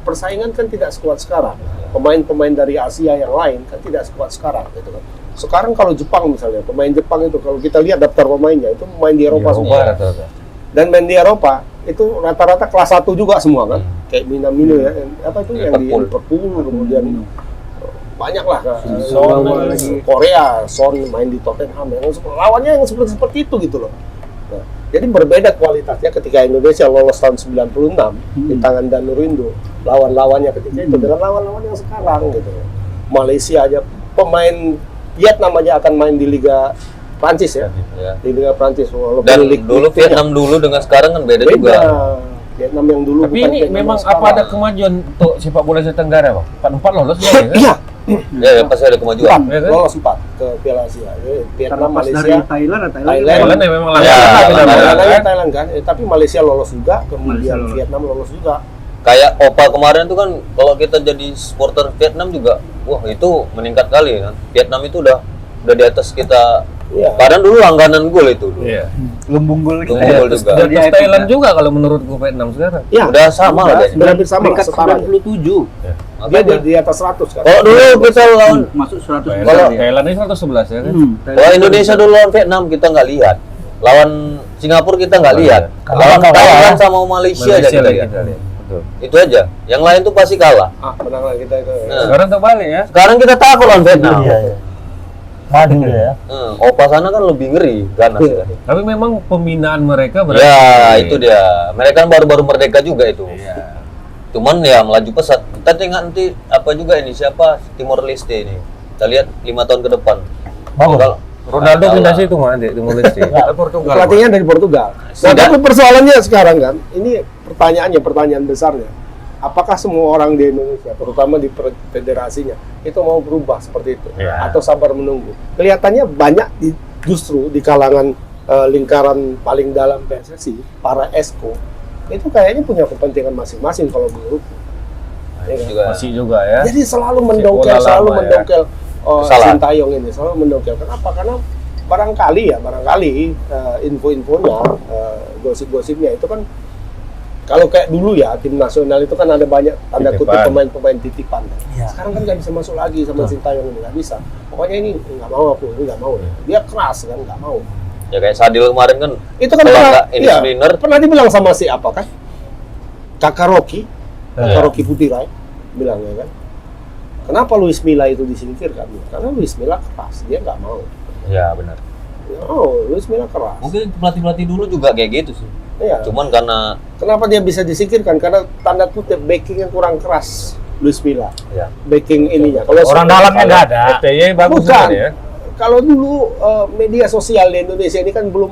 persaingan kan tidak sekuat sekarang. Pemain-pemain dari Asia yang lain kan tidak sekuat sekarang gitu kan. Sekarang kalau Jepang misalnya, pemain Jepang itu kalau kita lihat daftar pemainnya itu main di Eropa semua. rata-rata. Dan main di Eropa itu rata-rata kelas 1 juga semua kan. Kayak Minamino ya, apa itu yang di Liverpool kemudian banyak lah Son, Korea, Son main di Tottenham lawannya yang seperti itu gitu loh. Nah, jadi berbeda kualitasnya ketika Indonesia lolos tahun 96 di tangan Danurindo, lawan-lawannya ketika itu dengan lawan-lawan yang sekarang gitu. Malaysia aja pemain Vietnam aja akan main di Liga Prancis ya, Ya. di Liga Prancis walaupun Dan Liga dulu Vietnam dulu dengan sekarang kan beda juga. Vietnam yang dulu Tapi bukan ini Vietnam memang yang apa ada sekarang. kemajuan untuk sepak bola Asia Tenggara, Bang? 4 lolos ya? Iya, Ya, pasti ada kemajuan. empat, Ya kan? lolos 4 ke Piala Asia. Vietnam, Terlepas dari Malaysia, Thailand, Thailand. Thailand ya memang Ya, langganan Thailand. kan? Thailand kan, tapi Malaysia lolos juga, Malaysia kemudian lolos. Vietnam lolos juga. Kayak Opa kemarin tuh kan kalau kita jadi supporter Vietnam juga, wah itu meningkat kali kan. Vietnam itu udah di atas kita. Iya. Kadang dulu langganan gol itu. Iya. lumbung gol Lumbung kita. gol juga. Dan Jadi terus epic Thailand ya. juga kalau menurutku Vietnam sekarang. Ya, Udah sama lah kayaknya. hampir sama lah, Peringkat setara. 97 Dia Makanya. di atas 100 kan. Kalau dulu kita lawan masuk 100 Thailand, besar ya. Thailand ini 111 ya kan? kalau Indonesia dulu lawan Vietnam kita nggak lihat. Lawan Singapura kita nggak lihat. Lawan Kalah. Thailand sama Malaysia aja kita lagi lihat. kita lihat. Betul. Itu aja. Yang lain tuh pasti kalah. Menang lah kita itu. Nah. Sekarang terbalik ya. Sekarang kita takut lawan Vietnam. Iya, iya. Maju ya. Opa sana kan lebih ngeri ganas ya. Tapi memang pembinaan mereka berarti. Ya, itu dia. Mereka kan baru-baru merdeka juga itu. Iya. Cuman ya melaju pesat. Kita tengok nanti apa juga ini siapa Timor Leste ini. Kita lihat 5 tahun ke depan. Bagus. Kalau- Ronaldo Kalah. pindah situ mah nanti Timor Leste. Portugal. Pelatihnya dari Portugal. Nah, Sudah. tapi persoalannya sekarang kan, ini pertanyaan besarnya. apakah semua orang di Indonesia, terutama di federasinya, itu mau berubah seperti itu, Ya. atau sabar menunggu? Kelihatannya banyak justru di kalangan lingkaran paling dalam PSSI, para esko, itu kayaknya punya kepentingan masing-masing kalau menurutku. Ya kan? juga Masih juga ya. Jadi selalu Bola mendongkel, lama selalu ya. mendongkel Kesalahan. Sintayong ini, selalu mendongkel. Kenapa? Karena barangkali info-infonya, gosip-gosipnya itu kan, kalau kayak dulu ya tim nasional itu kan ada banyak tanda kutip Titipan. pemain-pemain titipan. Iya. Sekarang kan nggak bisa masuk lagi sama Sintayong ini, nggak bisa. Pokoknya ini nggak mau aku, ini nggak mau. Dia keras kan, nggak mau. ya kayak Sadil kemarin kan Itu kan Kalau pernah, nggak ini iya, screener. pernah dibilang sama si apa kan? Kakak Rocky Iya. Putirai bilang ya kan. Kenapa Luis Milla itu disingkirkan? Karena Luis Milla keras, dia nggak mau. ya benar. Oh, Luis Milla keras. Mungkin pelatih dulu juga kayak gitu sih. Iya. Cuman karena Kenapa dia bisa disingkirkan? Karena tanda kutip backing yang kurang keras Luis Milla. ya Backing ininya. Kalau Orang dalamnya nggak ada. FTY bagus Bukan. sekali ya. Kalau dulu media sosial di Indonesia ini kan belum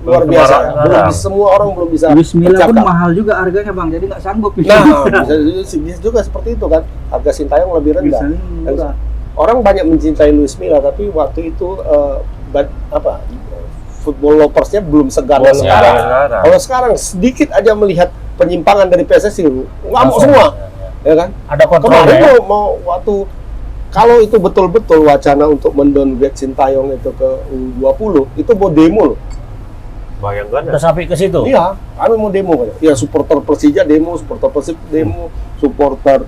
luar biasa. sembarang. Belum semua orang belum bisa Luis Milla pun bercakap. mahal juga harganya bang, jadi nggak sanggup. Nah, bisa juga seperti itu kan. Harga Sintayong lebih rendah. Bisa murah. Orang banyak mencintai Luis Milla, tapi waktu itu football loversnya belum segar Belum sekarang. sekarang. Kalau sekarang sedikit aja melihat penyimpangan dari PSSI, ngamuk semua, ya kan? Ada kontrol Kemarin ya. mau waktu kalau itu betul-betul wacana untuk mendowngrade Sintayong itu ke U20, itu mau demo loh. Bayangkan ya. Udah sampai ke situ. Iya, kami mau demo kan. Iya, supporter Persija demo, supporter Persib demo, supporter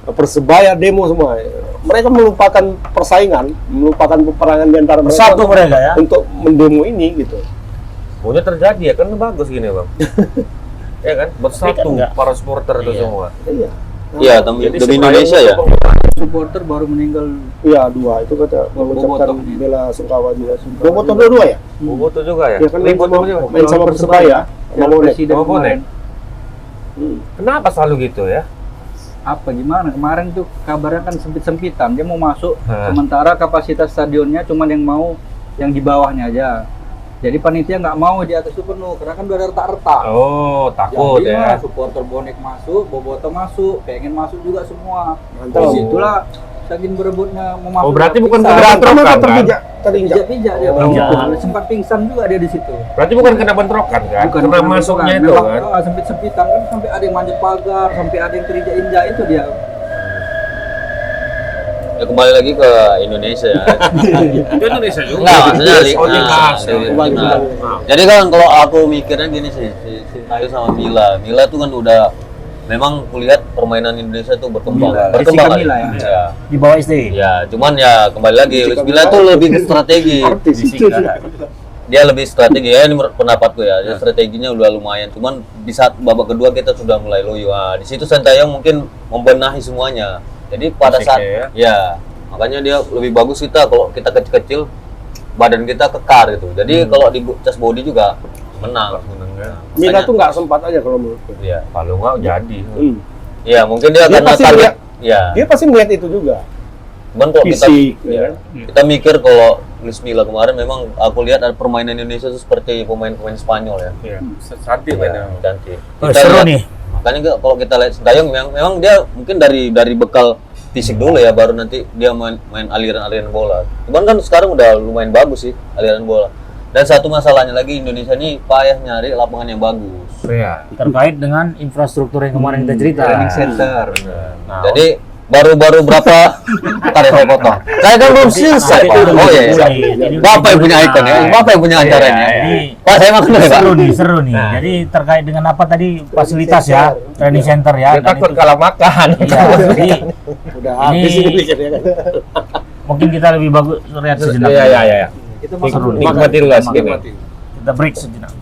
Persebaya demo semua. Mereka melupakan persaingan, melupakan peperangan di antara mereka Bersatu mereka ya. untuk mendemo ini gitu. Maunya terjadi ya kan bagus gini bang. Ya kan bersatu enggak. para supporter itu Iya. semua. Iya. iya demi Jadi demi Sintayong Indonesia ya. Supporter baru meninggal. Iya, dua itu kata mengucapkan Bobotoh ini. bela sungkawa juga. Bobotoh dua ya? Boboto juga ya. Ya kan main Ribut sama, juga. main sama Persebaya, sama Yang Bonek. presiden Sama Bonek. kemarin. Kenapa selalu gitu ya? Apa gimana? Kemarin tuh kabarnya kan sempit-sempitan. Dia mau masuk, Hah. sementara kapasitas stadionnya cuma yang mau yang di bawahnya aja. Jadi panitia nggak mau di atas itu penuh, karena kan udah ada retak-retak. Oh takut Jadi ya. mah supporter bonek masuk, boboto masuk, pengen masuk juga semua. Mantap. Disitulah saking berebutnya mau masuk. Oh, berarti bukan pingsan. karena bentrokan, kan? terinjak. Pijak dia Oh, bang. iya. Sempat pingsan juga dia di situ. Berarti bukan kena bentrokan kan? Bukan Karena bukan masuknya bentrokan. itu Memang, kan. sempit-sempitan kan sampai ada yang manjat pagar, sampai ada yang terinjak-injak itu dia. Ya kembali lagi ke Indonesia ya. Itu Indonesia juga. Enggak, maksudnya Oh, timnas. timnas. Jadi kan kalau aku mikirnya gini sih, si Tayo sama Mila tuh kan udah memang kulihat permainan Indonesia tuh berkembang. Mila, Berkembang Jessica Mila kali. ya. Ya. Di bawah SD. Ya, cuman ya kembali lagi Luis Milla tuh lebih ke strategi. Artis itu. Dia lebih strategi ya, ini pendapatku ya. Dia strateginya udah lumayan. Cuman di saat babak kedua kita sudah mulai loyo. Nah, di situ Sintayong mungkin membenahi semuanya. Jadi pada saat Fisiknya ya, makanya dia lebih bagus kita kalau kita kecil-kecil badan kita kekar gitu. Jadi kalau di chest body juga menang. Mila tuh nggak sempat aja kalau menurutku. Iya. Kalau nggak jadi. Iya, mungkin dia, Dia karena pasti target. lihat- Iya. Dia pasti melihat itu juga. Cuman kalau kita Fisik, ya, ya. kita mikir kalau Luis Milla kemarin memang aku lihat ada permainan Indonesia itu seperti pemain-pemain Spanyol ya. Iya. Cantik mainnya. Cantik. Oh, seru lihat- nih. Makanya kalau kita lihat Sintayong memang dia mungkin dari bekal fisik dulu ya, baru nanti dia main aliran-aliran bola. Cuman kan sekarang udah lumayan bagus sih aliran bola. Dan satu masalahnya lagi, Indonesia ini payah nyari lapangan yang bagus. Iya. Terkait dengan infrastruktur yang kemarin kita cerita. Training center. Nah, Jadi baru berapa ntar ya saya potong. Saya kan belum selesai Pak. Oh iya, iya. Bapak yang punya ikon ya. Bapak yang punya acaranya. Jadi Pak saya makan dulu Pak. seru nih. Nah. Jadi terkait dengan apa tadi fasilitas ya, training center ya. Dia dan takut itu- kalah makan. Iya, jadi Udah habis Ini- ini pikirnya kan. mungkin kita lebih bagus lihat sejenak. Iya iya iya. Itu Seru nih. Nikmati dulu lah segini. Kita break sejenak.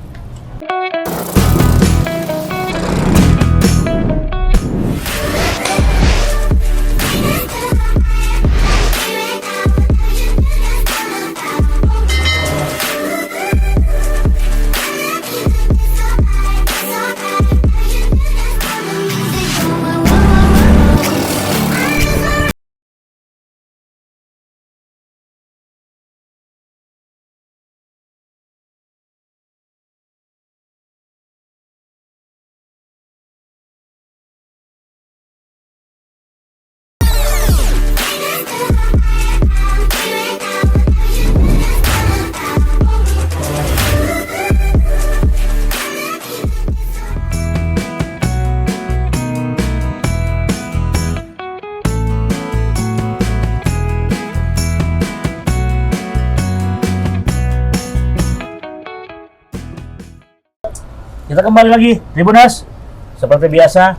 Kita kembali lagi Tribuners. Seperti biasa,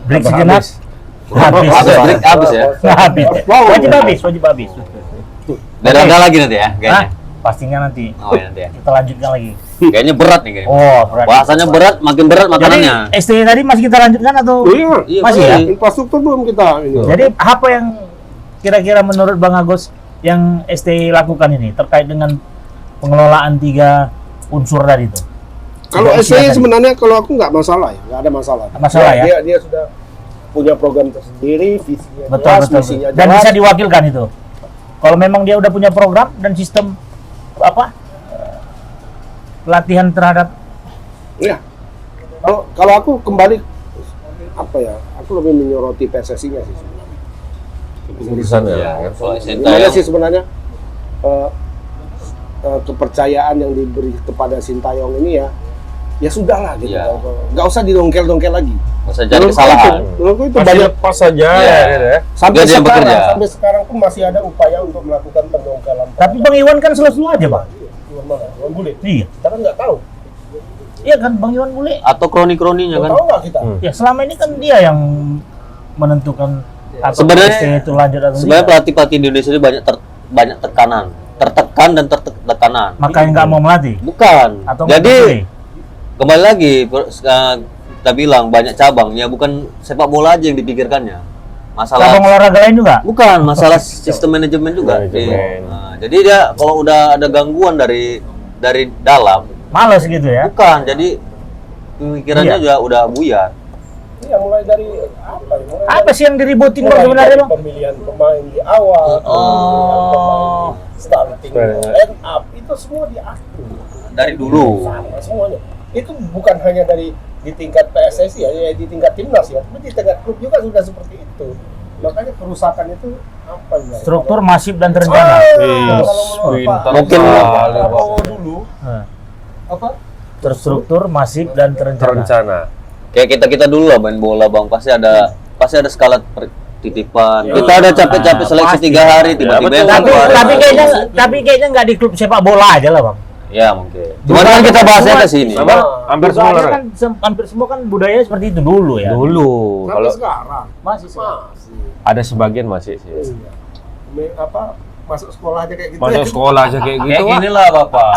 break sejenak. Habis Habis ya. Habis. Wajib habis. Dan ada lagi nanti ya, Hah? kayaknya. Pastinya nanti. Oh ya nanti ya. Kita lanjutkan lagi. Kayaknya berat nih kayaknya. Oh, berat. Bahasanya berat, makin berat makanannya. Jadi ST tadi masih kita lanjutkan atau Iya, masih ya? Infrastruktur belum kita ini. Jadi apa yang kira-kira menurut Bang Agus yang ST lakukan ini terkait dengan pengelolaan 3 unsur tadi itu? Kalau Tiga unsur SCI tadi. sebenarnya kalau aku nggak masalah ya, nggak ada masalah. Nggak masalah ya? Dia sudah punya program tersendiri, visinya Betul, jelas, betul. misinya Dan jelas. bisa diwakilkan itu. Kalau memang dia udah punya program dan sistem pelatihan terhadap Ya. Kalau aku kembali apa ya? Aku lebih menyoroti PSSI-nya sih sebenarnya. Keputusan Iya, ya. kalau Gimana Sintayong sih sebenarnya kepercayaan yang diberi kepada Sintayong ini ya sudahlah gitu. Iya. Nggak usah didongkel-dongkel lagi. masa jadi kesalahan. Menurutku itu Masih banyak lepas saja Iya. ya. Dia yang bekerja. sampai sekarang pun masih ada upaya untuk melakukan pendongkelan. tapi Bang Iwan kan selalu aja, Bang. Iwan mana? Iwan Bule. Iya. Kita kan nggak tahu. Iya kan Bang Iwan Bule. Atau kroni-kroninya kan. Tahu nggak kita? Ya selama ini kan dia yang menentukan apa Sebenarnya- ST itu lanjut atau Sebenarnya tidak. pelatih di Indonesia ini banyak tekanan, tertekan dan tertekanan. Makanya nggak mau melatih Bukan. atau Jadi nggak kembali lagi kita bilang banyak cabang ya, bukan sepak bola aja yang dipikirkannya. Masalah cabang olahraga lain juga. bukan masalah sistem manajemen juga. Manajemen. Nah, jadi dia kalau udah ada gangguan dari dalam, Males gitu ya. bukan. Jadi pemikirannya Iya. juga udah buyar. Iya, mulai dari apa ya? Mulai Apa sih yang diributin Bang mulai sebenarnya, dari Bang? pemilihan pemain di awal, pemilihan pemain starting line up itu semua diatur. Dari dulu. Sama semuanya. Itu bukan hanya dari di tingkat PSSI ya, di tingkat timnas ya, tapi di tingkat klub juga sudah seperti itu. Makanya kerusakan itu apa ya? Struktur masif dan terencana. Mungkin Prabowo dulu Nah, apa? terstruktur, masif dan terencana. Rencana. kayak kita dulu lah main bola Bang, pasti ada skala titipan. Kita ada capek-capek seleksi pasti. 3 hari tiba-tiba yang Tapi satu hari. tapi kayaknya nggak di klub sepak bola aja lah, Bang. Ya mungkin. Cuman kan kita bahasnya ke sini. Sama hampir semua Budaya orang. kan hampir semua kan budaya seperti itu dulu ya. Dulu Sampai kalau sekarang Masih masih ada sebagian masih sih. iya. Apa masuk sekolah aja kayak gitu. Masuk sekolah aja kayak gitu. Kayak Wak. inilah Bapak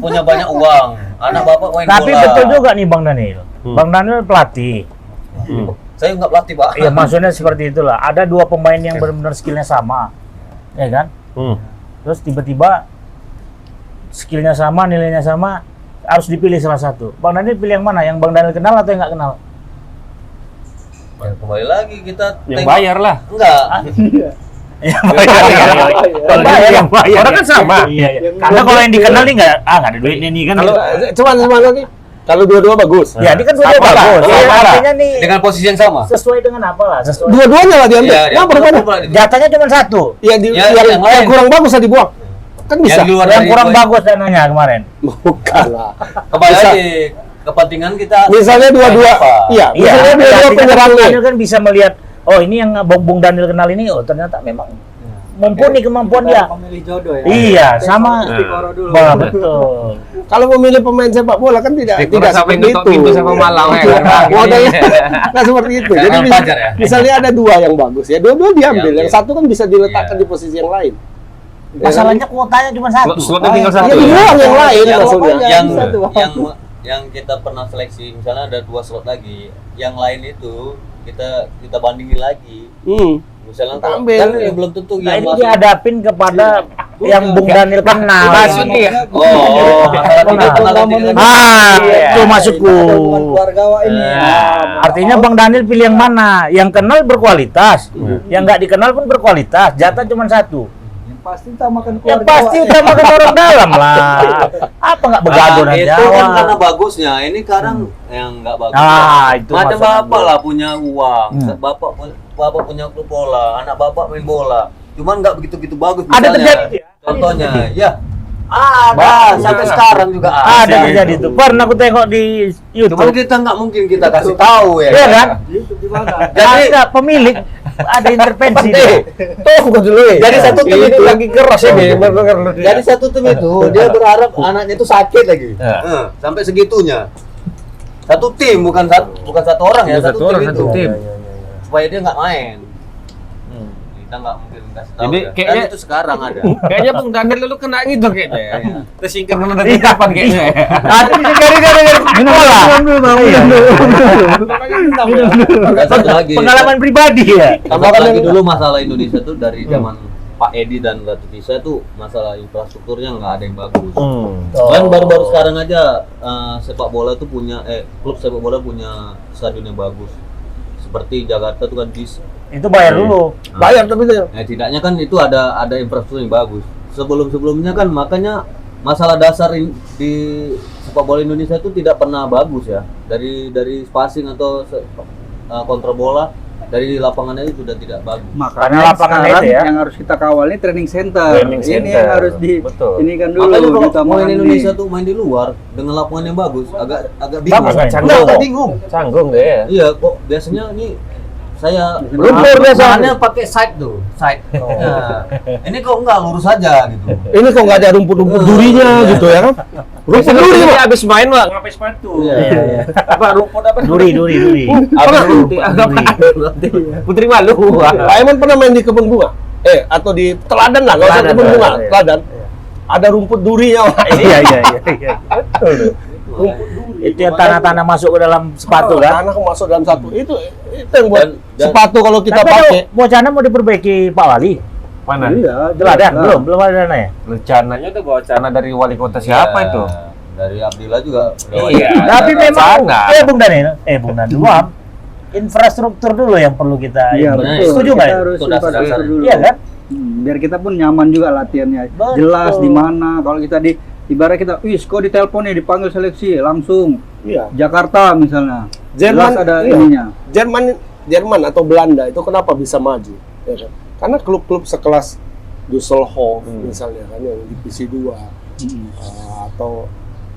punya banyak uang. Anak Bapak main Tapi bola. betul juga nih Bang Daniel. Bang Daniel pelatih. Saya nggak pelatih, Pak. Iya, maksudnya seperti itulah. Ada 2 pemain yang benar-benar skillnya sama, ya kan? Terus tiba-tiba skillnya sama, nilainya sama, harus dipilih salah satu. Bang Daniel pilih yang mana? Yang Bang Daniel kenal atau yang nggak kenal? Ya, kembali lagi kita Yang bayar lah. Enggak. Ya, Kalau dia yang bayar, orang kan sama. Iya, iya. Karena kalau yang dikenal nih nggak ada duitnya nih kan. Kalau cuman lagi kalau dua-dua bagus. Ya, ini kan sudah Sama lah, bagus. sama Ya, lah. artinya nih Dengan posisi yang sama. sesuai dengan apa lah? Sesuai. Dua-duanya lah diambil. Iya, Nah, bagaimana? Jatahnya cuma 1. Ya, Ya, yang yang lain. kurang bagus lah dibuang. Kan bisa. Yang di luar Yang dari kurang poin. bagus dananya kemarin. Bukan lah. Kembali Bisa. lagi kepentingan kita. Misalnya dua-dua, Apa? iya, Iya, misalnya dua-dua artinya penyerang Bung nih. Daniel kan bisa melihat, oh ini yang Bung Daniel kenal ini, oh ternyata memang mumpuni kemampuan dia. Pemilih jodoh ya. Iya, sama. Tikoro dulu. Wah, betul. Kalau memilih pemain sepak bola kan tidak Sampai seperti nutup itu. pintu sama Malang ya kan. Modalnya nggak seperti itu. Jadi Kayak Fajar ya? misalnya ada 2 yang bagus ya, dua-dua diambil. Iya, Yang iya. satu kan bisa diletakkan Iya. di posisi yang lain. Masalahnya kuotanya cuma 1. Slotnya tinggal Ya satu. dibuang yang lain yang, maksudnya. yang kita pernah seleksi, misalnya ada 2 slot lagi, yang lain itu kita bandingin lagi. Misalnya kalau- Ambil. kan ya belum tentu Nah, yang ini masuk. dihadapin kepada yang Bung Daniel kenal. Maksudnya. Oh, masalah Benar. tidak kenal dan tidak kenal. Ah, itu maksudku. Keluarga ini. Artinya Bang Daniel pilih yang mana? Yang kenal berkualitas, yang nggak dikenal pun berkualitas. Jatah cuma 1. Yang pasti utamakan Ya keluarga. pasti utamakan orang dalam lah. Apa nggak begaduh dan Itu kan karena Jawa? bagusnya. Ini kadang yang nggak bagus. Ah, itu Macam maksudnya. bapak lah punya uang, Hmm. bapak punya klub bola, anak bapak main bola. Cuman nggak begitu bagus. Ada misalnya. terjadi ya? Contohnya, ya ada sampai sekarang juga Ada terjadi itu. Pernah aku tengok di Cuman YouTube. kita nggak mungkin kita kasih tahu ya. Iya kan? Itu gimana? Jadi Ada pemilik ada intervensi. Tunggu dulu. Jadi satu tim ini itu lagi keras ini. Jadi satu tim itu dia berharap anaknya itu sakit lagi. Sampai segitunya. Satu tim bukan satu orang ya, Satu orang, satu tim. Supaya dia nggak main. Kita nggak mungkin kasih tahu. Jadi Ya. kayaknya- Dan itu sekarang ada. Kayaknya Bung Daniel dulu kena gitu kayaknya ya. Tersingkir dari kapan kayaknya ya. Ada minum Dan satu lagi. pengalaman pribadi ya. Tambah lagi dulu masalah Indonesia tuh dari zaman Pak Edi dan Ratu Tisa tuh masalah infrastrukturnya nggak ada yang bagus. Kan baru-baru sekarang aja sepak bola tuh punya klub sepak bola punya stadion yang bagus. Seperti Jakarta tuh kan JIS. Itu bayar dulu. Bayar tapi itu. Tidaknya kan itu ada infrastruktur yang bagus. Sebelumnya kan makanya masalah dasar di sepak bola Indonesia itu tidak pernah bagus ya. Dari passing atau kontrol bola dari lapangannya itu sudah tidak bagus. Karena Makanya lapangan sekarang itu ya. yang harus kita kawal ini training center. Training Ini center. yang harus Betul. ini kan dulu Makanya kalau kita main mandi. Indonesia tuh main di luar dengan lapangan yang bagus agak bingung. Bagus, kan? Agak bingung. Canggung deh ya. Iya kok biasanya ini saya Lumpur biasa. pakai side tuh, side. Nah, ini kok enggak lurus aja gitu. Ini kok nggak ada rumput-rumput durinya gitu ya kan? Rumput duri Ini Pak. abis main Wak, ngapain sepatu? Iya. Apa rumput apa? Duri. Abis Putri Malu. Pak Eman pernah main di kebun bunga? Atau di teladan lah, nggak usah Teladan, kebun bunga, iya. teladan. Ada rumput durinya Pak. Iya. Itu yang tanah-tanah masuk ke dalam sepatu kan. Tanah masuk dalam satu. Itu yang buat Dan- sepatu kalau kita Tapi pakai. wacana mau diperbaiki Pak Wali. Mana? Iya, Teladan jelas. belum ada dana ya. Rencananya tuh wacana dari wali kota siapa Ya, itu? Dari Abdillah juga. Iya. Tapi memang Sana. Bung Daniel, Bung Daniel Wam, infrastruktur dulu yang perlu kita Iya, Benar, betul. setuju Kita nggak ya? harus Itu dasar-dasar. infrastruktur dulu. Iya kan? Biar kita pun nyaman juga latihannya. Betul. Jelas di mana kalau kita di ibarat kita, wis kok ditelepon nih dipanggil seleksi langsung Iya. Jakarta misalnya. Jerman Jelas ada iya. ininya. Jerman atau Belanda itu kenapa bisa maju? Ya kan? Karena klub-klub sekelas Düsseldorf misalnya kan yang divisi 2 atau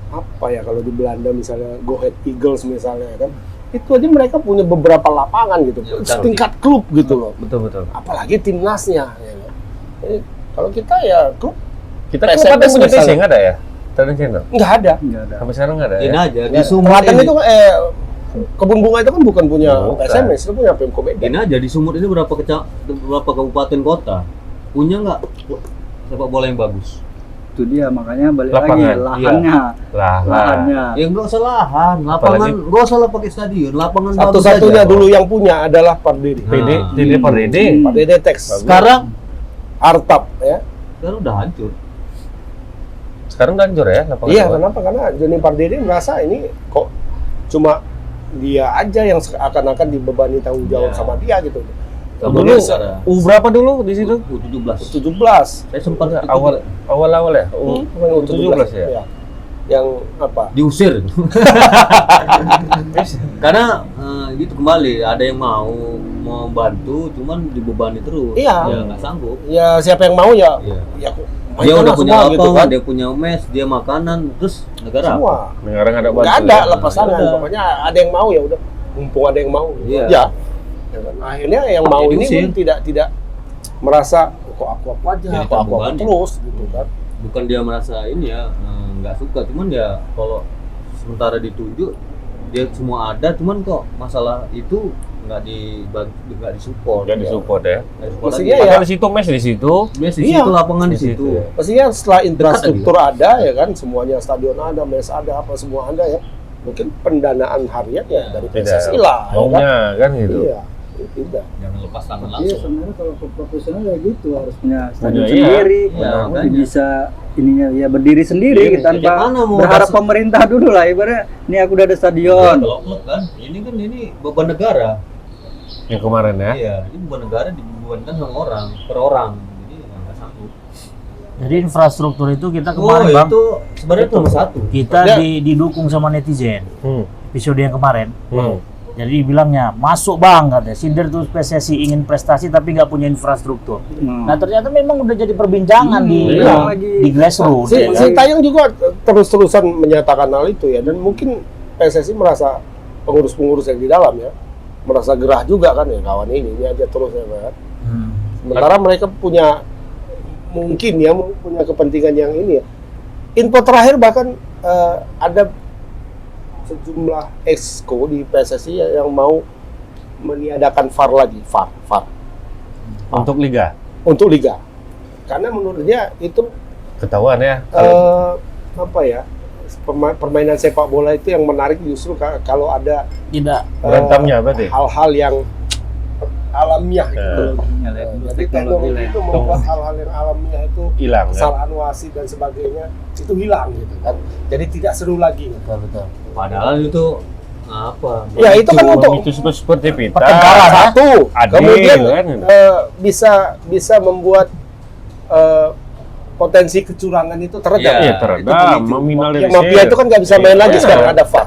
apa ya kalau di Belanda misalnya Go Ahead Eagles misalnya kan itu aja mereka punya beberapa lapangan gitu Ya, setingkat klub gitu loh Betul. apalagi timnasnya ya kan? Kalau kita ya klub Kita kan PSM ada punya misalnya. TC nggak ada ya? Training center. nggak ada. Enggak ada. Sampai sekarang nggak ada Ini ya? aja di Sumut Teladan ini. itu kebun bunga itu kan bukan punya Bukan. SMS, itu punya Pemko Medan. Ini aja di Sumut ini berapa kabupaten kota punya nggak sepak bola yang bagus? Itu dia makanya balik Lapangan, lagi lahannya. Lah. Lahannya. Ya nggak usah lahan, lapangan Apalagi- nggak usah lah pakai stadion, lapangan bagus Satu-satunya aja. dulu yang punya adalah Pardede. PD per DD. Pardede Tex. Sekarang Artap ya. sekarang udah hancur. Sekarang udah hancur ya lapangan. Iya, bola? kenapa? Karena Johnny Pardede merasa ini kok cuma dia aja yang akan dibebani tanggung jawab Iya. sama dia gitu. Dulu Dulu ada berapa dulu di situ? 17. 17. Saya sempat Awal ya? Bukan U17 ya? Iya. Yang apa? diusir. Karena gitu kembali ada yang mau bantu, cuman dibebani terus. Iya. Ya nggak sanggup. Ya siapa yang mau ya? Iya. Ya Dia mainkan udah lah punya semua lapangan, gitu kan. dia punya mes, dia makanan, terus negara apa? Semua. Sekarang ada bantu. Nggak ada ya? lepas tangan. Udah. Pokoknya ada yang mau ya udah. Mumpung ada yang mau. Iya. Ya. Ya kan? Akhirnya yang mau Jadi ini usir. pun tidak merasa kok aku aja, Jadi kok aku tabungan. terus gitu kan. Bukan dia merasa ini ya nggak suka, cuman dia kalau sementara ditunjuk dia semua ada, cuman kok masalah itu nggak disupport. Udah disupport ya. Nggak disupport Mestinya lagi. ya. Padahal di situ mes di situ. Mes di Iya. situ, lapangan di Di situ, situ. ya. Pastinya setelah infrastruktur ada ya kan, semuanya stadion ada, mes ada, apa semua ada ya. Mungkin pendanaan harian ya dari PSSI lah, ya kan? Maunya kan gitu. Iya, tidak. Jangan lepas tangan Iya, langsung. sebenarnya kalau ke profesional ya gitu harus punya stadion Punya, sendiri, iya. ya, Makanya. bisa ininya ya berdiri sendiri Iya, tanpa mana mau berharap dasar- pemerintah dulu lah ibaratnya. Ini aku udah ada stadion. Kalau klub kan, ini beban negara. Yang kemarin ya. Iya, ini beban negara dibebankan sama orang, per orang. Jadi nggak sanggup. Jadi infrastruktur itu kita Oh, kemarin Bang, itu sebenarnya nomor satu. kita Ya. didukung sama netizen. Episode yang kemarin. Hmm. Jadi bilangnya masuk Bang katanya. Sindir terus PSSI ingin prestasi tapi nggak punya infrastruktur. Nah ternyata memang udah jadi perbincangan iya. di grassroots. Si, ya si kan? Taeyong juga terus-terusan menyatakan hal itu ya, dan mungkin PSSI merasa pengurus-pengurus yang di dalam ya merasa gerah juga kan, ya kawan ini aja terus ya kan. Sementara mereka punya punya kepentingan yang ini ya. Info terakhir bahkan ada sejumlah exco di PSSI yang mau meniadakan VAR lagi, VAR Untuk liga. untuk liga. Karena menurut dia itu Ketahuan ya. apa ya? Permainan sepak bola itu yang menarik justru kalau ada Tidak Berantamnya berarti. hal-hal yang alamiah gitu. Jadi teknologi lah ya. itu membuat hal-hal yang alamiah itu Hilang kan. kesalahan wasit dan sebagainya itu hilang gitu kan. Jadi tidak seru lagi gitu. betul. Padahal itu apa? Ya itu kan untuk Itu seperti pita. Pertengkaran, satu, Adil, kemudian kan? bisa membuat potensi kecurangan itu teredam. Iya, Iya, itu teredam, begitu. meminimalisir. Yang mafia itu kan nggak bisa main lagi Iya. sekarang ada VAR.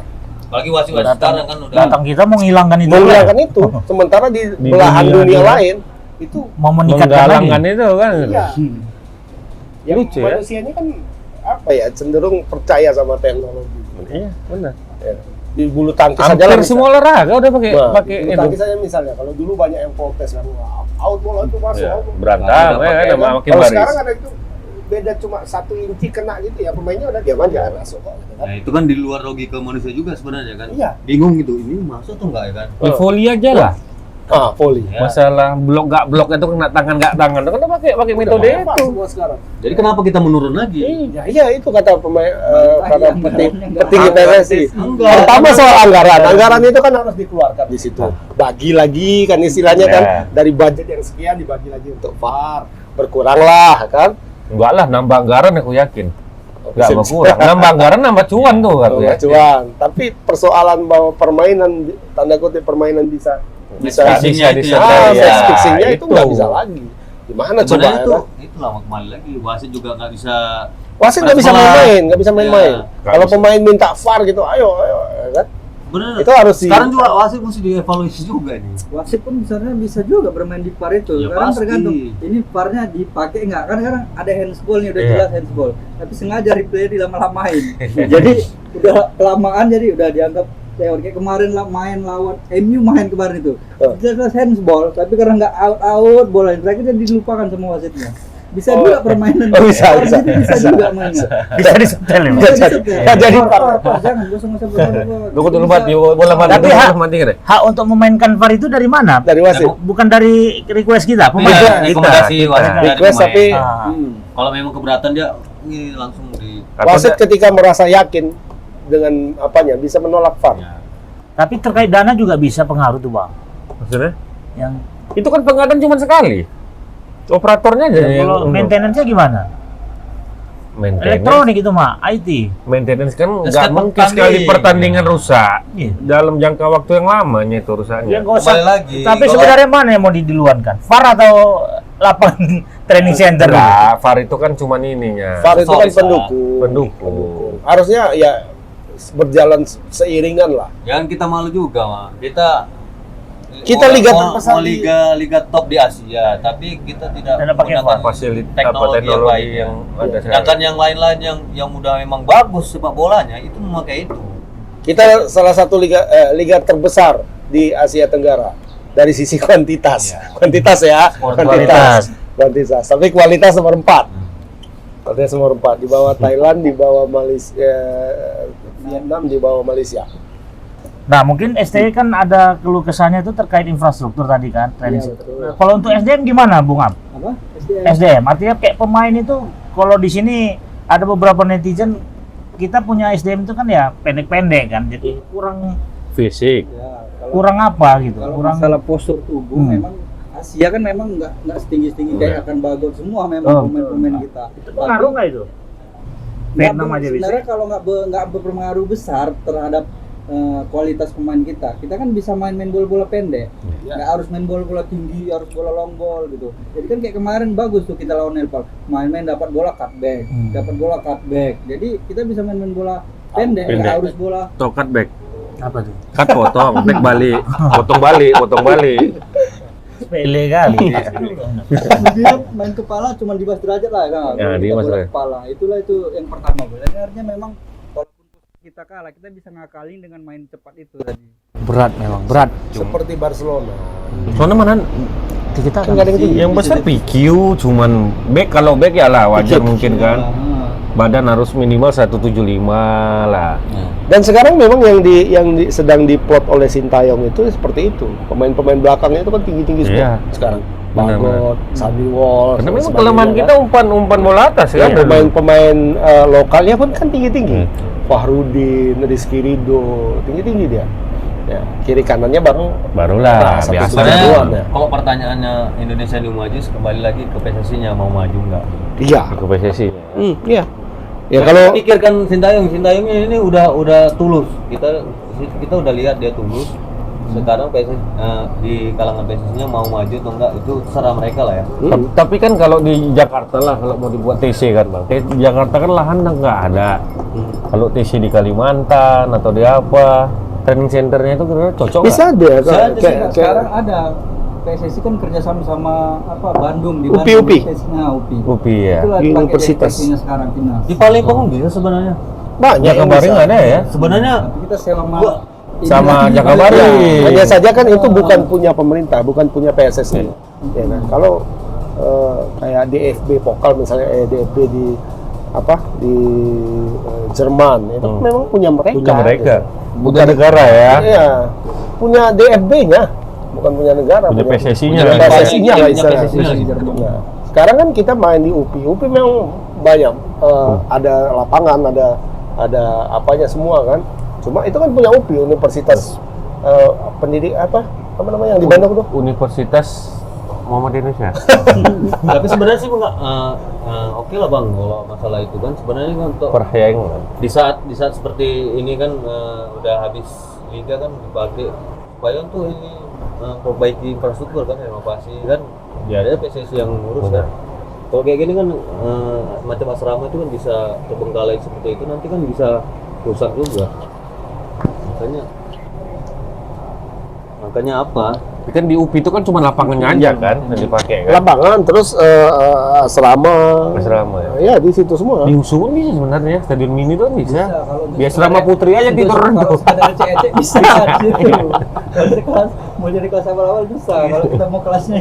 Apalagi wasit-wasit sekarang kan udah Datang kita mau menghilangkan itu. Menghilangkan itu, sementara di belahan dunia dunia dia. lain itu Mau menikatkan lagi. Menggalangkan itu kan. iya. Yang Lucu ya. manusia ini kan apa ya cenderung percaya sama teknologi. Iya, benar. Ya. Di bulu tangkis saja Hampir lah semua olahraga udah pakai Nah, pakai di bulu itu. tangkis saja misalnya kalau dulu banyak yang protes kan wah, out bola itu masuk Ya, out. berantam Udah ya, pakai, kan, makin Kalau baris. sekarang ada itu beda cuma 1 inci kena gitu ya pemainnya udah diam aja masuk kok gitu kan. Nah, itu kan di luar logika manusia juga sebenarnya kan. Iya. Bingung gitu, ini masuk atau enggak ya kan? Di volley aja lah. Volley. Ya. Masalah blok nggak blok itu kena tangan nggak tangan. Kan udah pakai metode Apa itu. semua sekarang? Jadi kenapa kita menurun lagi? Ya, iya itu kata pemain kata Anggarannya petinggi PSSI. Enggak. Pertama soal anggaran. Anggaran itu kan harus dikeluarkan di situ. Bagi lagi kan istilahnya kan Ya. dari budget yang sekian dibagi lagi untuk VAR. Berkuranglah kan. Enggak lah, nambah anggaran aku yakin. Enggak Bisa- berkurang. Nambah anggaran nambah cuan tuh aku ya. Cuan. Tapi persoalan bahwa permainan tanda kutip permainan bisa Fixingnya itu ya. match fixingnya itu itu. nggak bisa lagi. Gimana coba Sebenarnya ya itu kan? itulah kembali lagi wasit juga nggak bisa. Wasit nggak bisa Pelan-pelan. main-main, nggak bisa main-main. Iya. Kalau pemain minta VAR gitu, ayo ya kan? Bener. Itu harus Sekarang juga wasit mesti dievaluasi juga nih. Wasit pun sebenarnya bisa juga bermain di VAR itu. Ya, Sekarang pasti. tergantung ini VAR-nya dipakai nggak. Kan sekarang ada handsball nih udah Iya. jelas handsball. Tapi sengaja replay dilama-lamain. Jadi udah kelamaan jadi udah dianggap teori kayak kemarin lah main lawan MU main kemarin itu. Jelas handsball tapi karena nggak out bola yang terakhir jadi dilupakan sama wasitnya. Bisa juga permainan. Oh, bisa, VAR bisa. gitu bisa juga mainnya. Bisa disetel ya. Bisa jadi- disetel. nggak jadi VAR, VAR, jangan gak usah Lu kudu mati bola mati. Tapi bola hak- mati kan. Hak untuk memainkan VAR itu dari mana? dari wasit. Bukan dari request kita, pemain Iya, kita. rekomendasi wasit dari Request pemain. tapi Ah. Kalau memang keberatan dia ini langsung di. wasit ketika merasa yakin dengan apanya bisa menolak VAR. Ya. Tapi terkait dana juga bisa pengaruh tuh bang. Maksudnya? Yang Itu kan pengadaan cuma sekali. Operatornya aja yang kalau maintenance-nya gimana? maintenance. Elektronik itu mah, IT. Maintenance kan nggak Setiap mungkin pertandingan. sekali pertandingan rusak Iya. dalam jangka waktu yang lamanya itu rusaknya. Ya nggak usah. Kembali lagi. Tapi Kalau- sebenarnya mana yang mau didiluankan? VAR atau lapangan training center? Enggak, VAR itu kan cuma ininya. VAR itu kan Bisa. pendukung. Pendukung. Harusnya ya berjalan seiringan lah. Jangan kita malu juga, mah. Kita liga mau terbesar di- liga top di Asia, tapi kita tidak Tidak pakai menggunakan Fasilitas teknologi yang ada Sedangkan yang lain-lain yang udah memang bagus sepak bolanya itu memakai itu. Kita salah satu liga terbesar di Asia Tenggara dari sisi kuantitas. Kuantitas ya, Kualitas. Kuantitas. Tapi kualitas nomor 4. Kualitas nomor 4 di bawah Thailand, di bawah Malaysia, Vietnam, di bawah Malaysia. Nah mungkin STI kan ada keluh kesahnya itu terkait infrastruktur tadi kan, training Iya, center. betul. Nah, kalau untuk SDM gimana Bung Am? Apa? SDM. SDM artinya kayak pemain itu kalau di sini ada beberapa netizen kita punya SDM itu kan ya pendek-pendek kan, jadi kurang fisik. Ya, kalau kurang apa gitu, Kalau kurang masalah postur tubuh memang Asia kan memang nggak setinggi kayak akan bagot semua memang pemain-pemain kita. itu pengaruh nggak itu? Vietnam aja bisa. Sebenarnya kalau nggak berpengaruh besar terhadap kualitas pemain kita kan bisa main bola pendek, nggak harus main bola tinggi, harus bola long ball gitu. Jadi kan kayak kemarin bagus tuh kita lawan Nepal, main dapat bola cutback, Jadi kita bisa main bola pendek, nggak harus bola. Tokat back. Apa tuh? Cut potong, back balik. Potong balik. Sepele kali. Dia main kepala cuma di bawah derajat lah kan. Ya, di Kita bawah bola derajat. kepala. Itulah itu yang pertama. Jadi artinya memang walaupun kita kalah, kita bisa ngakalin dengan main cepat itu tadi. Berat memang, berat. Seperti Barcelona. Soalnya mana Kita Kan nggak ada yang tinggi. yang besar PQ, cuman back, kalau back ya lah wajar mungkin kan. Badan harus minimal 175 lah. Dan sekarang memang yang sedang diplot oleh Sintayong itu seperti itu. Pemain-pemain belakangnya itu kan tinggi-tinggi semua Iya. sekarang. Benar, Bagot, Sabi Wall. Karena dan memang sebagainya, kelemahan kan. kita umpan bola atas Ya, kan. pemain-pemain lokalnya pun kan tinggi-tinggi. Fahrudin, Rizky Ridho, tinggi-tinggi dia. Ya, kiri kanannya Barulah satu biasa. dua. Sebenarnya ya. kalau pertanyaannya Indonesia di maju kembali lagi ke PSSI-nya mau maju nggak? Iya. Ke PSSI. Iya. Ya kalau pikirkan Sintayongnya ini udah tulus. Kita udah lihat dia tulus. Sekarang PSSI di kalangan PSSI-nya mau maju atau enggak itu terserah mereka lah ya. Tapi kan kalau di Jakarta lah, kalau mau dibuat TC kan bang, di Jakarta kan lahan nggak ada. Kalau TC di Kalimantan atau di apa, training centernya itu kira-kira cocok nggak? bisa dia Sekarang ada PSSI kan kerjasama sama Bandung di UPI. Bandung PSSI-nya UPI. UPI ya. Itu lagi Di pakai universitas. PSSI-nya sekarang timnas. Di Palembang pun bisa sebenarnya. banyak Ya yang kemarin bisa. nggak ada ya. Sebenarnya Tapi kita selama Sama ini- Jakabari. Ya, hanya saja kan itu bukan punya pemerintah, bukan punya PSSI. Ya kan? Kalau kayak DFB Pokal misalnya, DFB di Jerman itu memang punya mereka. Punya mereka. gitu. Punya negara ya. Iya, punya DFB-nya, bukan punya negara. Punya PSSI-nya. Punya PSSI-nya lah Punya istilahnya. PSSI-nya lagi. Ya. Sekarang kan kita main di UPI. UPI memang banyak, ada lapangan, ada apanya semua kan. Cuma itu kan punya UPI, Universitas Pendidik apa namanya yang di Bandung tuh? Universitas Muhammad Indonesia. tapi sebenarnya sih nggak oke lah bang kalau masalah itu kan sebenarnya kan untuk Perhayang. di saat seperti ini kan udah habis liga kan dipakai supaya tuh ini perbaiki infrastruktur kan renovasi kan ya ada PSSI yang ngurus kan. Kalau kayak gini kan macam asrama itu kan bisa terbengkalai seperti itu nanti kan bisa rusak juga. Makanya apa? Tapi kan di UPI itu kan cuma lapangannya aja kan yang dipakai kan. Lapangan, terus asrama. Asrama ya. Ya di situ semua. Di USU pun bisa sebenarnya, stadion mini tuh bisa. kalau untuk Di asrama putri aja tidur Kalau rendah. sekadar cek bisa gitu. Kalau di kelas mau jadi kelas awal bisa. Kalau kita mau kelasnya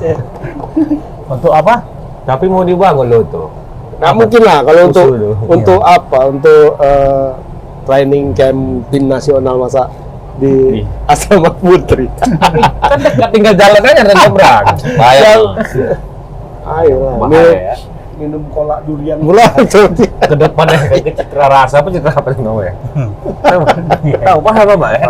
cek. Untuk apa? Tapi mau dibangun loh tuh. Nggak mungkin lah kalau untuk Usul tuh. untuk apa? Untuk training camp tim nasional masa di asrama putri. Kan dekat tinggal jalan aja dan nyebrang. Bayang. Ayo lah. Bahaya ya. Minum kolak durian mula. Ke depannya kayak citra rasa apa citra apa sih namanya? Tahu paham apa ya?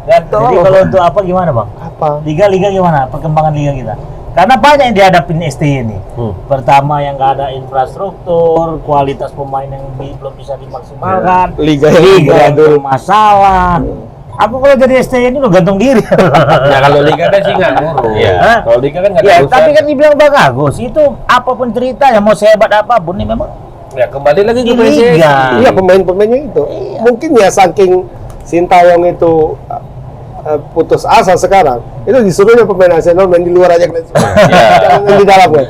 Dan jadi kalau untuk apa gimana bang? Apa? Liga-liga gimana? Perkembangan liga kita? Karena banyak yang dihadapin STY ini. Pertama yang nggak ada infrastruktur, kualitas pemain yang belum bisa dimaksimalkan, Liga yang liga yang beradul. bermasalah. Aku kalau jadi STY ini udah gantung diri. Ya kalau liga kan sih nggak ngurus. Hah? Kalau liga kan nggak ada Ya, urusan. tapi kan dibilang Bang Agus, itu apapun ceritanya, mau sehebat apapun, ini memang Ya kembali lagi ke di PSSI. liga. Iya pemain-pemainnya itu. Mungkin ya saking Sintayong itu putus asa sekarang, itu disuruhnya pemain nasional main di luar aja kan. Jangan main di dalam kan.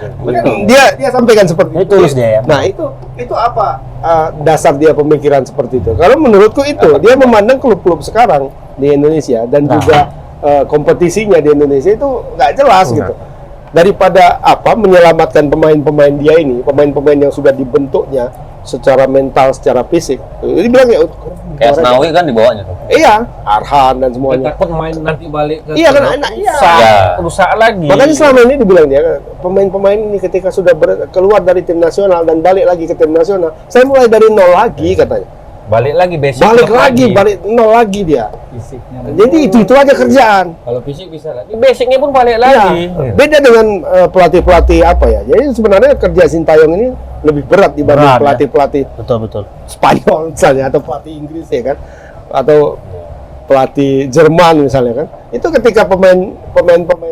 Dia sampaikan seperti Itu tulus dia ya. Nah itu apa dasar dia pemikiran seperti itu? Kalau menurutku itu dia memandang klub-klub sekarang di Indonesia dan juga kompetisinya di Indonesia itu nggak jelas gitu. Daripada menyelamatkan pemain-pemain dia ini, pemain-pemain yang sudah dibentuknya secara mental, secara fisik. Dia bilang ya Kayak Asnawi kan dibawanya tuh. iya, Arhan dan semuanya. Takut main nanti balik ke Iya kan, iya. rusak lagi. Makanya selama ini dibilang dia pemain-pemain ini ketika sudah keluar dari tim nasional dan balik lagi ke tim nasional, saya mulai dari nol lagi katanya. Balik lagi basic. Balik tetap lagi, balik nol lagi dia. Fisiknya. Jadi itu aja kerjaan. Kalau fisik bisa lagi. Basicnya pun balik Iya. lagi. Beda dengan pelatih-pelatih apa ya. Jadi sebenarnya kerja Sintayong ini lebih berat dibanding Berat, ya. pelatih-pelatih Betul. Spanyol misalnya atau pelatih Inggris ya kan, atau pelatih Jerman misalnya kan. Itu ketika pemain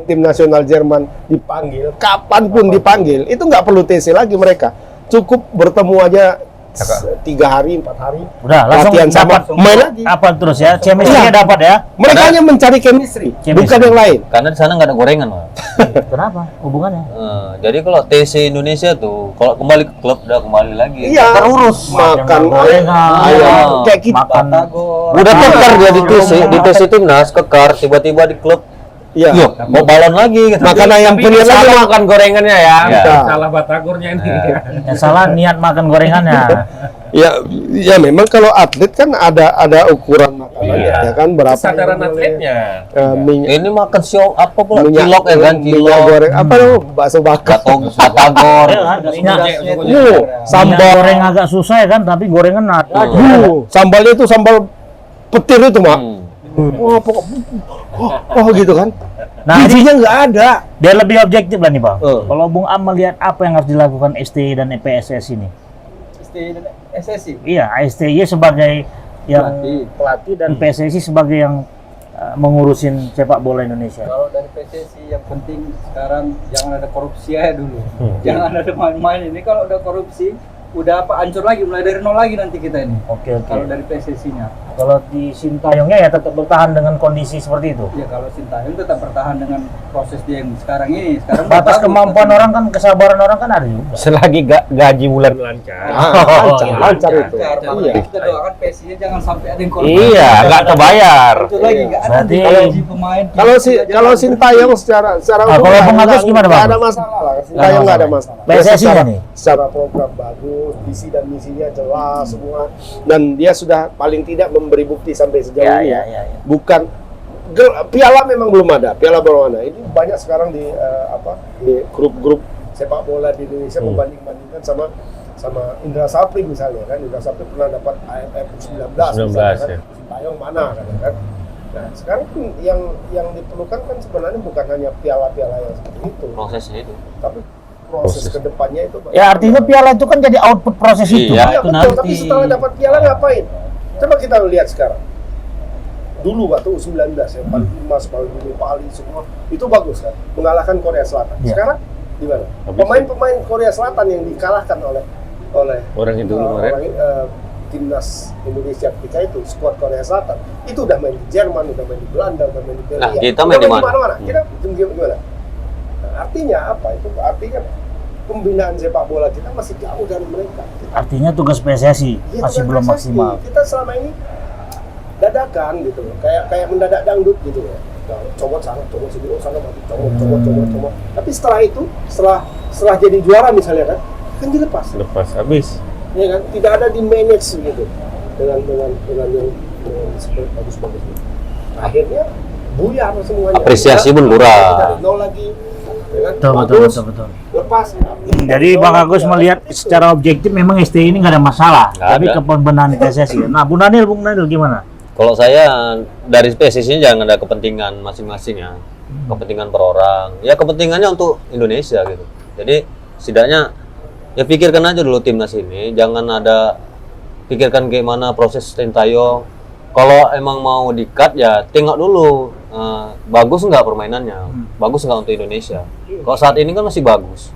tim nasional Jerman dipanggil, kapanpun dipanggil, itu nggak perlu TC lagi mereka. Cukup bertemu aja 3 hari 4 hari Udah langsung latihan sama dapat main lagi. apa terus ya? Chemistry-nya dapat ya? Mereka hanya mencari chemistry, bukan yang lain. Karena di sana nggak ada gorengan, Pak. Kenapa? Hubungannya? Jadi kalau TC Indonesia tuh, kalau kembali ke klub udah kembali lagi. Iya, Terurus. makan gorengan, ayam kayak kita. makan Udah kekar dia di TC timnas, kekar tiba-tiba di klub. Iya. Yuk, mau balon lagi gitu. Makan ayam penyet lagi salah makan gorengannya ya. Ya. Salah batagornya ini. yang salah niat makan gorengannya. Ya, ya memang kalau atlet kan ada ukuran makanannya, ya kan berapa Kesadaran yang boleh, atletnya. minyak Ini makan siom apa pula? minyak Cilok ya kan, minyak cilok. goreng apa tuh bakso bakar. Batagor. Sambal goreng agak susah ya kan, tapi gorengan ada aja. Sambalnya itu sambal petir itu, Mak. Wah, oh gitu kan. Nah, ini Bijinya nggak ada. biar lebih objektif lah nih Pak. Hmm. Kalau Bung Am melihat apa yang harus dilakukan STY dan PSS ini? SSI. Iya, STY sebagai yang pelatih dan PSSI sebagai yang mengurusin sepak bola Indonesia. Kalau dari PSSI yang penting sekarang jangan ada korupsi aja dulu. Jangan ada main-main ini. Kalau udah korupsi, udah apa hancur lagi, mulai dari nol lagi nanti kita ini. Oke. Kalau dari PSSI-nya. Kalau di Sintayongnya ya tetap bertahan dengan kondisi seperti itu. Ya kalau Sintayong tetap bertahan dengan proses dia yang sekarang ini. Sekarang Batas bagus, kemampuan tapi- orang kan, kesabaran orang kan ada juga. Selagi gaji bulan lancar. Lancar itu. Lancar, Iya. makanya kita doakan PSSI-nya jangan sampai ada yang korupsi. Iya, nggak terbayar. Itu lagi nggak ada Berarti- nanti gaji pemain. Kalau Sintayong secara Ah, kalau Bung Agus gimana, nggak Bang? ada masalah lah. Sintayong nggak ada masalah. Dia PSSI secara- nih? Secara program bagus, visi dan misinya jelas semua, dan dia sudah paling tidak memberi bukti sampai sejauh ini. Ya. Bukan piala memang belum ada, piala belum ada. Ini banyak sekarang di di grup-grup sepak bola di Indonesia membanding-bandingkan sama Indra Sapri misalnya kan. Indra Sapri pernah dapat AFF U19 misalnya kan. ya. Sintayong mana kan. Nah, sekarang pun yang diperlukan kan sebenarnya bukan hanya piala-piala yang seperti itu, Prosesnya itu. tapi proses kedepannya itu. Ya artinya piala itu kan jadi output proses itu. Iya. Iya Itu betul, nanti. tapi setelah dapat piala ngapain? Coba kita lihat sekarang. Dulu waktu U19 ya, Mas Balbini, Pali semua itu bagus kan, mengalahkan Korea Selatan. Iya. Sekarang di mana? Pemain-pemain Korea Selatan yang dikalahkan oleh Orang itu kemarin. timnas Indonesia ketika itu, skuad Korea Selatan itu udah main di Jerman, udah main di Belanda, udah main di Belgia. Nah, kita udah main di mana? mana-mana. Kita gimana? Nah, artinya apa? Itu artinya pembinaan sepak bola kita masih jauh dari mereka. Artinya tugas PSSI Ya, masih itu belum kan PSSI. maksimal. Kita selama ini dadakan gitu loh, kayak mendadak dangdut gitu ya. Nah, comot sana, comot sini, oh sana mati, comot. Tapi setelah itu, setelah jadi juara misalnya kan dilepas, Lepas habis. ya kan? Tidak ada di manage gitu dengan yang seperti bagus-bagus. Akhirnya buyar semuanya. Apresiasi pun kurang. Dari nol lagi, ya kan? Betul. Bagus, lepas. Jadi Bang Agus melihat secara objektif memang STY ini nggak ada masalah, Nggak tapi ada. kepembenahan PSSI. Nah, Bung Daniel gimana? Kalau saya dari PSSI-nya jangan ada kepentingan masing-masing ya. Kepentingan per orang. Ya kepentingannya untuk Indonesia gitu. Jadi setidaknya ya pikirkan aja dulu timnas ini, jangan ada pikirkan gimana proses Sintayong. Kalau emang mau di-cut ya tengok dulu bagus nggak permainannya, bagus nggak untuk Indonesia. Kalau saat ini kan masih bagus,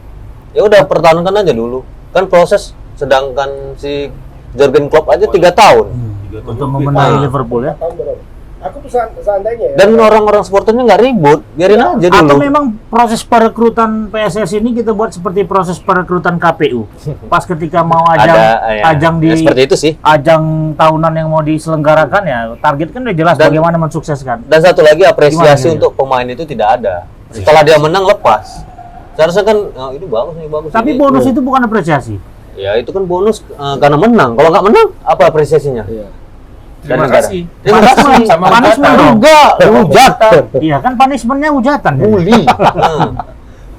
ya udah pertahankan aja dulu. Kan proses, sedangkan si Jurgen Klopp aja 3 tahun. Untuk membenahi Liverpool ya? Tahun berapa? Aku tuh seandainya ya. Dan orang-orang supporternya nggak ribut, biarin aja dulu. Atau memang proses perekrutan PSSI ini kita buat seperti proses perekrutan KPU. Pas ketika mau ajang ya, seperti itu sih. ajang tahunan yang mau diselenggarakan ya, target kan udah jelas Dan- bagaimana mensukseskan. Dan satu lagi apresiasi Gimana, untuk pemain itu tidak ada. Setelah dia menang lepas. Seharusnya kan ini bagus nih bagus. Tapi ini. bonus itu bukan apresiasi. Ya itu kan bonus karena menang. Kalau nggak menang apa apresiasinya? Terima Dari kasih. negara. Terima kasih. Sama Punishment hujatan. juga. Hujatan. Iya kan punishmentnya hujatan. Ya? Nah,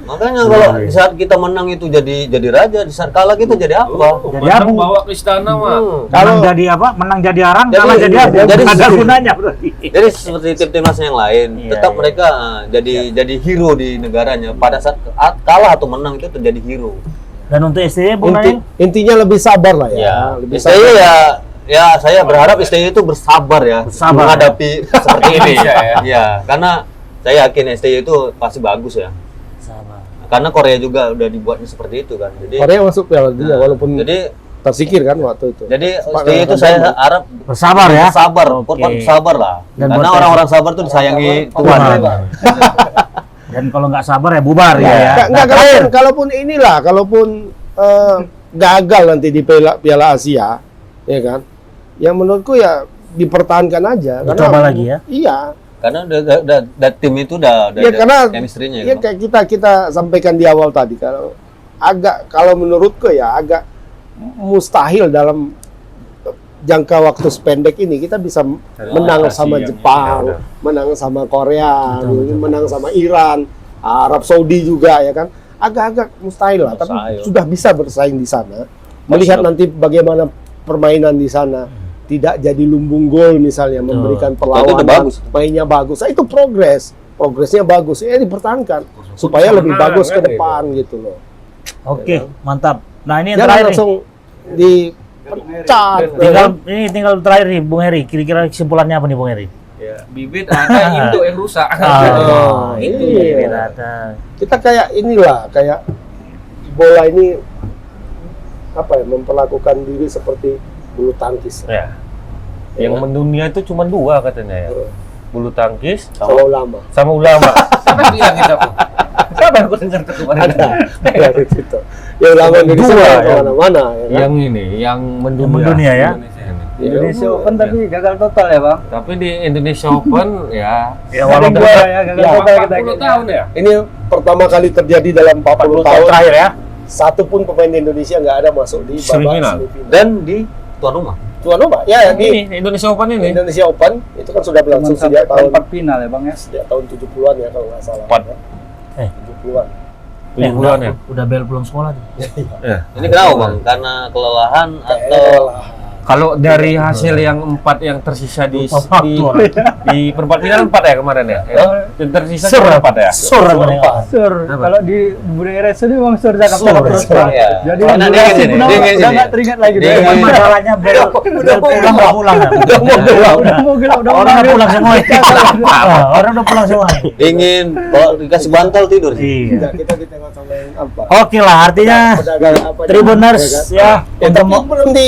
makanya kalau di saat kita menang itu jadi raja, di saat kalah kita jadi apa? Jadi Menang abu. bawa ke istana mah. Menang jadi apa? Menang jadi arang, Jadi- kalah jadi abu. jadi- Ada gunanya berarti. Jadi seperti tim-timnas yang lain, Iya, tetap iya. mereka jadi hero di negaranya. Pada saat kalah atau menang itu terjadi hero. Dan untuk STY Bung Daniel? Intinya lebih sabar lah ya. Ya, Lebih STY ya saya berharap STY itu bersabar ya Bersabar. menghadapi seperti ini. Iya, ya. Ya, karena saya yakin STY itu pasti bagus ya. Karena Korea juga udah dibuatnya seperti itu kan. Jadi Korea masuk Piala Dunia walaupun jadi tersingkir kan waktu itu. Jadi Sepakat seperti itu dengan saya Denmark. harap Bersabar ya. sabar, Oke. korban sabar lah. Dan Karena buat- orang-orang sabar tuh disayangi Tuhan. Dan kalau nggak sabar ya bubar ya. Ya, Nah, enggak, terakhir. kalaupun gagal nanti di Piala Asia, ya kan? Yang menurutku ya dipertahankan aja. Dicoba lagi ya. Iya. Karena udah tim itu udah Ya ada karena chemistry-nya ya gitu. kayak kita sampaikan di awal tadi, kalau menurutku ya agak mustahil dalam jangka waktu sependek ini kita bisa menang adaptasi sama yang- Jepang, ya, menang sama Korea, Betul. menang sama Iran, Arab Saudi juga ya kan. Agak-agak mustahil lah, tapi Mustahil. sudah bisa bersaing di sana. Melihat nanti bagaimana permainan di sana. Tidak jadi lumbung gol misalnya, memberikan Itu perlawanan, udah bagus. mainnya bagus. Nah, itu progresnya bagus. Ya dipertahankan supaya lebih Menang, bagus ke kan, depan gitu loh. Oke, mantap. Nah, ini yang Jangan terakhir nih. langsung dipecat. Tinggal terakhir nih Bung Heri. Kira-kira kesimpulannya apa nih Bung Heri? Ya, bibit ada, induk yang rusak. Ah, itu iya. ya. Kita kayak inilah, kayak bola ini apa ya, memperlakukan diri seperti bulu tangkis. Ya. Yang mendunia itu cuma dua katanya ya. Bulu tangkis Sama ulama. sama ulama. Siapa yang bilang itu? Siapa yang aku dengar itu kemarin? Ada di situ. Ya ulama Indonesia Dua, kan ya. kemana-mana ya kan? Yang ini, yang mendunia. Yang mendunia ya. Indonesia ini. Indonesia Open tapi gagal total ya bang. Tapi di Indonesia Open ya Ya Ada walaupun dua ya gagal Ya, total kita. 40 tahun ya. Ini pertama kali terjadi dalam 40 tahun. terakhir ya. Satu pun pemain Indonesia nggak ada masuk di babak Semifinal. semifinal. Dan di tuan rumah. Tuan rumah ya di Ini Indonesia Open ini. Indonesia Open itu kan sudah Cuma berlangsung sampai sejak tahun perempat final ya bang ya. sejak tahun 70-an ya kalau nggak salah. Empat. Ya. 70-an. 70-an ya. Udah bel pulang sekolah tuh. Ya. Ini kenapa bang? Karena kelelahan atau Kalau dari hasil yang 4 yang tersisa di perempat final 4 ya kemarin ya. Yang tersisa cuma 4 ya. Sore mereka. Sur, kalau di budaya resto ini bang Sur jangan Sur, terus Sur, Bang. ya. Jadi Karena durasi dingin ini, pun dingin udah ini. nggak teringat lagi. Dingin. Udah Yang masalahnya bel pulang nggak pulang ya. mau gelap, udah Orang udah mau pulang semua. Orang udah pulang semua. dingin, kalau dikasih bantal tidur sih. Iya. Kita tengok sama yang apa? Oke lah, artinya Pedagang apa Tribuners ya Ya, untuk tapi belum di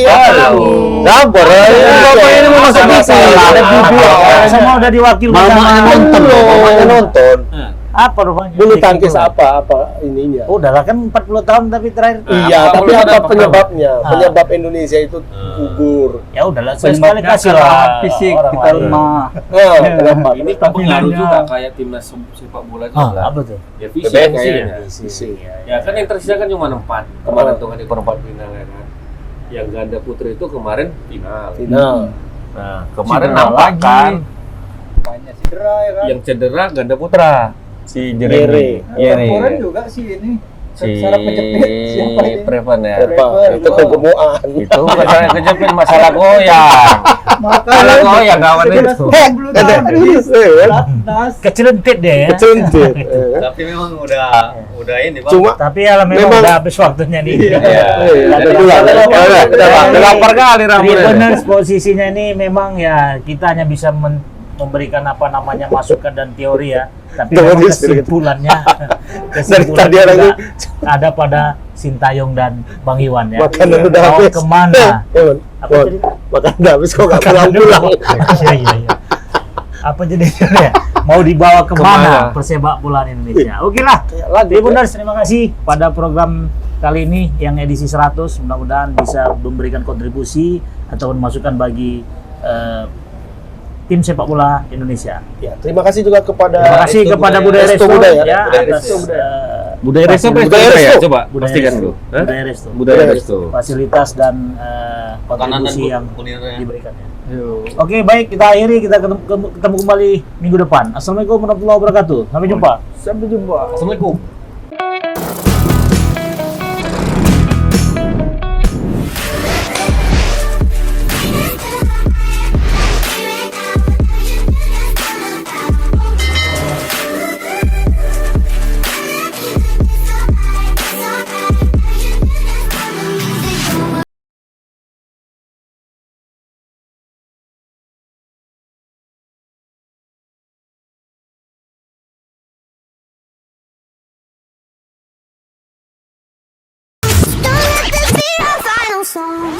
Sabar ya. Bapak ini mau masuk TV. Ada video. Semua udah diwakilkan Mamanya sama nonton, mamanya nonton. apa rupanya? bulu Bikin tangkis gol. apa ininya. Udah lah kan 40 tahun tapi terakhir. Iya, apa tapi dulu apa ada penyebabnya? Ah. Penyebab Indonesia itu gugur. Ya udahlah, sekali penyebabnya kasih karena lah fisik orang kita lain. lemah. Nah, kenapa? Ini Tapi pengaruh nanya. juga kayak timnas sepak bola itu. Ah, apa tuh? Ya fisik PBNC kayaknya. Fisik. Ya kan yang tersisa kan cuma 4 kemarin tuh kan di perempat final ya kan. Yang ganda putri itu kemarin final. Final. Nah, kemarin Cedera nampak lagi. kan Banyak cedera ya kan. yang cedera ganda putra si Jere. Jere. Laporan juga sih ini. Si Sarap kejepit siapa ini? Prevan ya. Apa? Itu kegemuan. Itu masalah kejepit masalah goyang. Masalah goyang kawan itu. Ada. Kecelentit deh ya. Kecentit. Tapi memang udah ini bang. Cuma Tapi ya memang Memang- udah habis waktunya nih. Iya. ada Jadi pulang. Udah lapar kali rambutnya. Tribuners posisinya ini memang ya kita hanya bisa memberikan apa namanya masukan dan teori ya. Tapi Teori memang sendiri. kesimpulannya Dari tadi orang juga ini ada pada Sintayong dan Bang Iwan ya. makanan udah Mau habis. kemana? Ewan, Apa Ewan, jadi? makan udah habis kok nggak pulang-pulang. Iya iya iya. Apa jadinya ya? Mau dibawa kemana Kemana? persepak bolaan Indonesia? Oke lah. Tribuners, terima kasih pada program kali ini yang edisi 100. Mudah-mudahan bisa memberikan kontribusi ataupun masukan bagi tim sepak bola Indonesia. Ya, terima kasih juga kepada Terima kasih kepada Budaya Resto Resto Budaya. ya Budaya atas Resto. Budaya resto apa Budaya ya? resto. Coba Budaya pastikan Resto. dulu. Hah? Budaya Resto. Budaya resto. Fasilitas dan Makanan dan kontribusi yang kulinernya. diberikan ya. Yo. Oke, baik, kita akhiri, kita ketemu kembali minggu depan. Assalamualaikum warahmatullahi wabarakatuh. Sampai jumpa. Sampai jumpa. Assalamualaikum. song.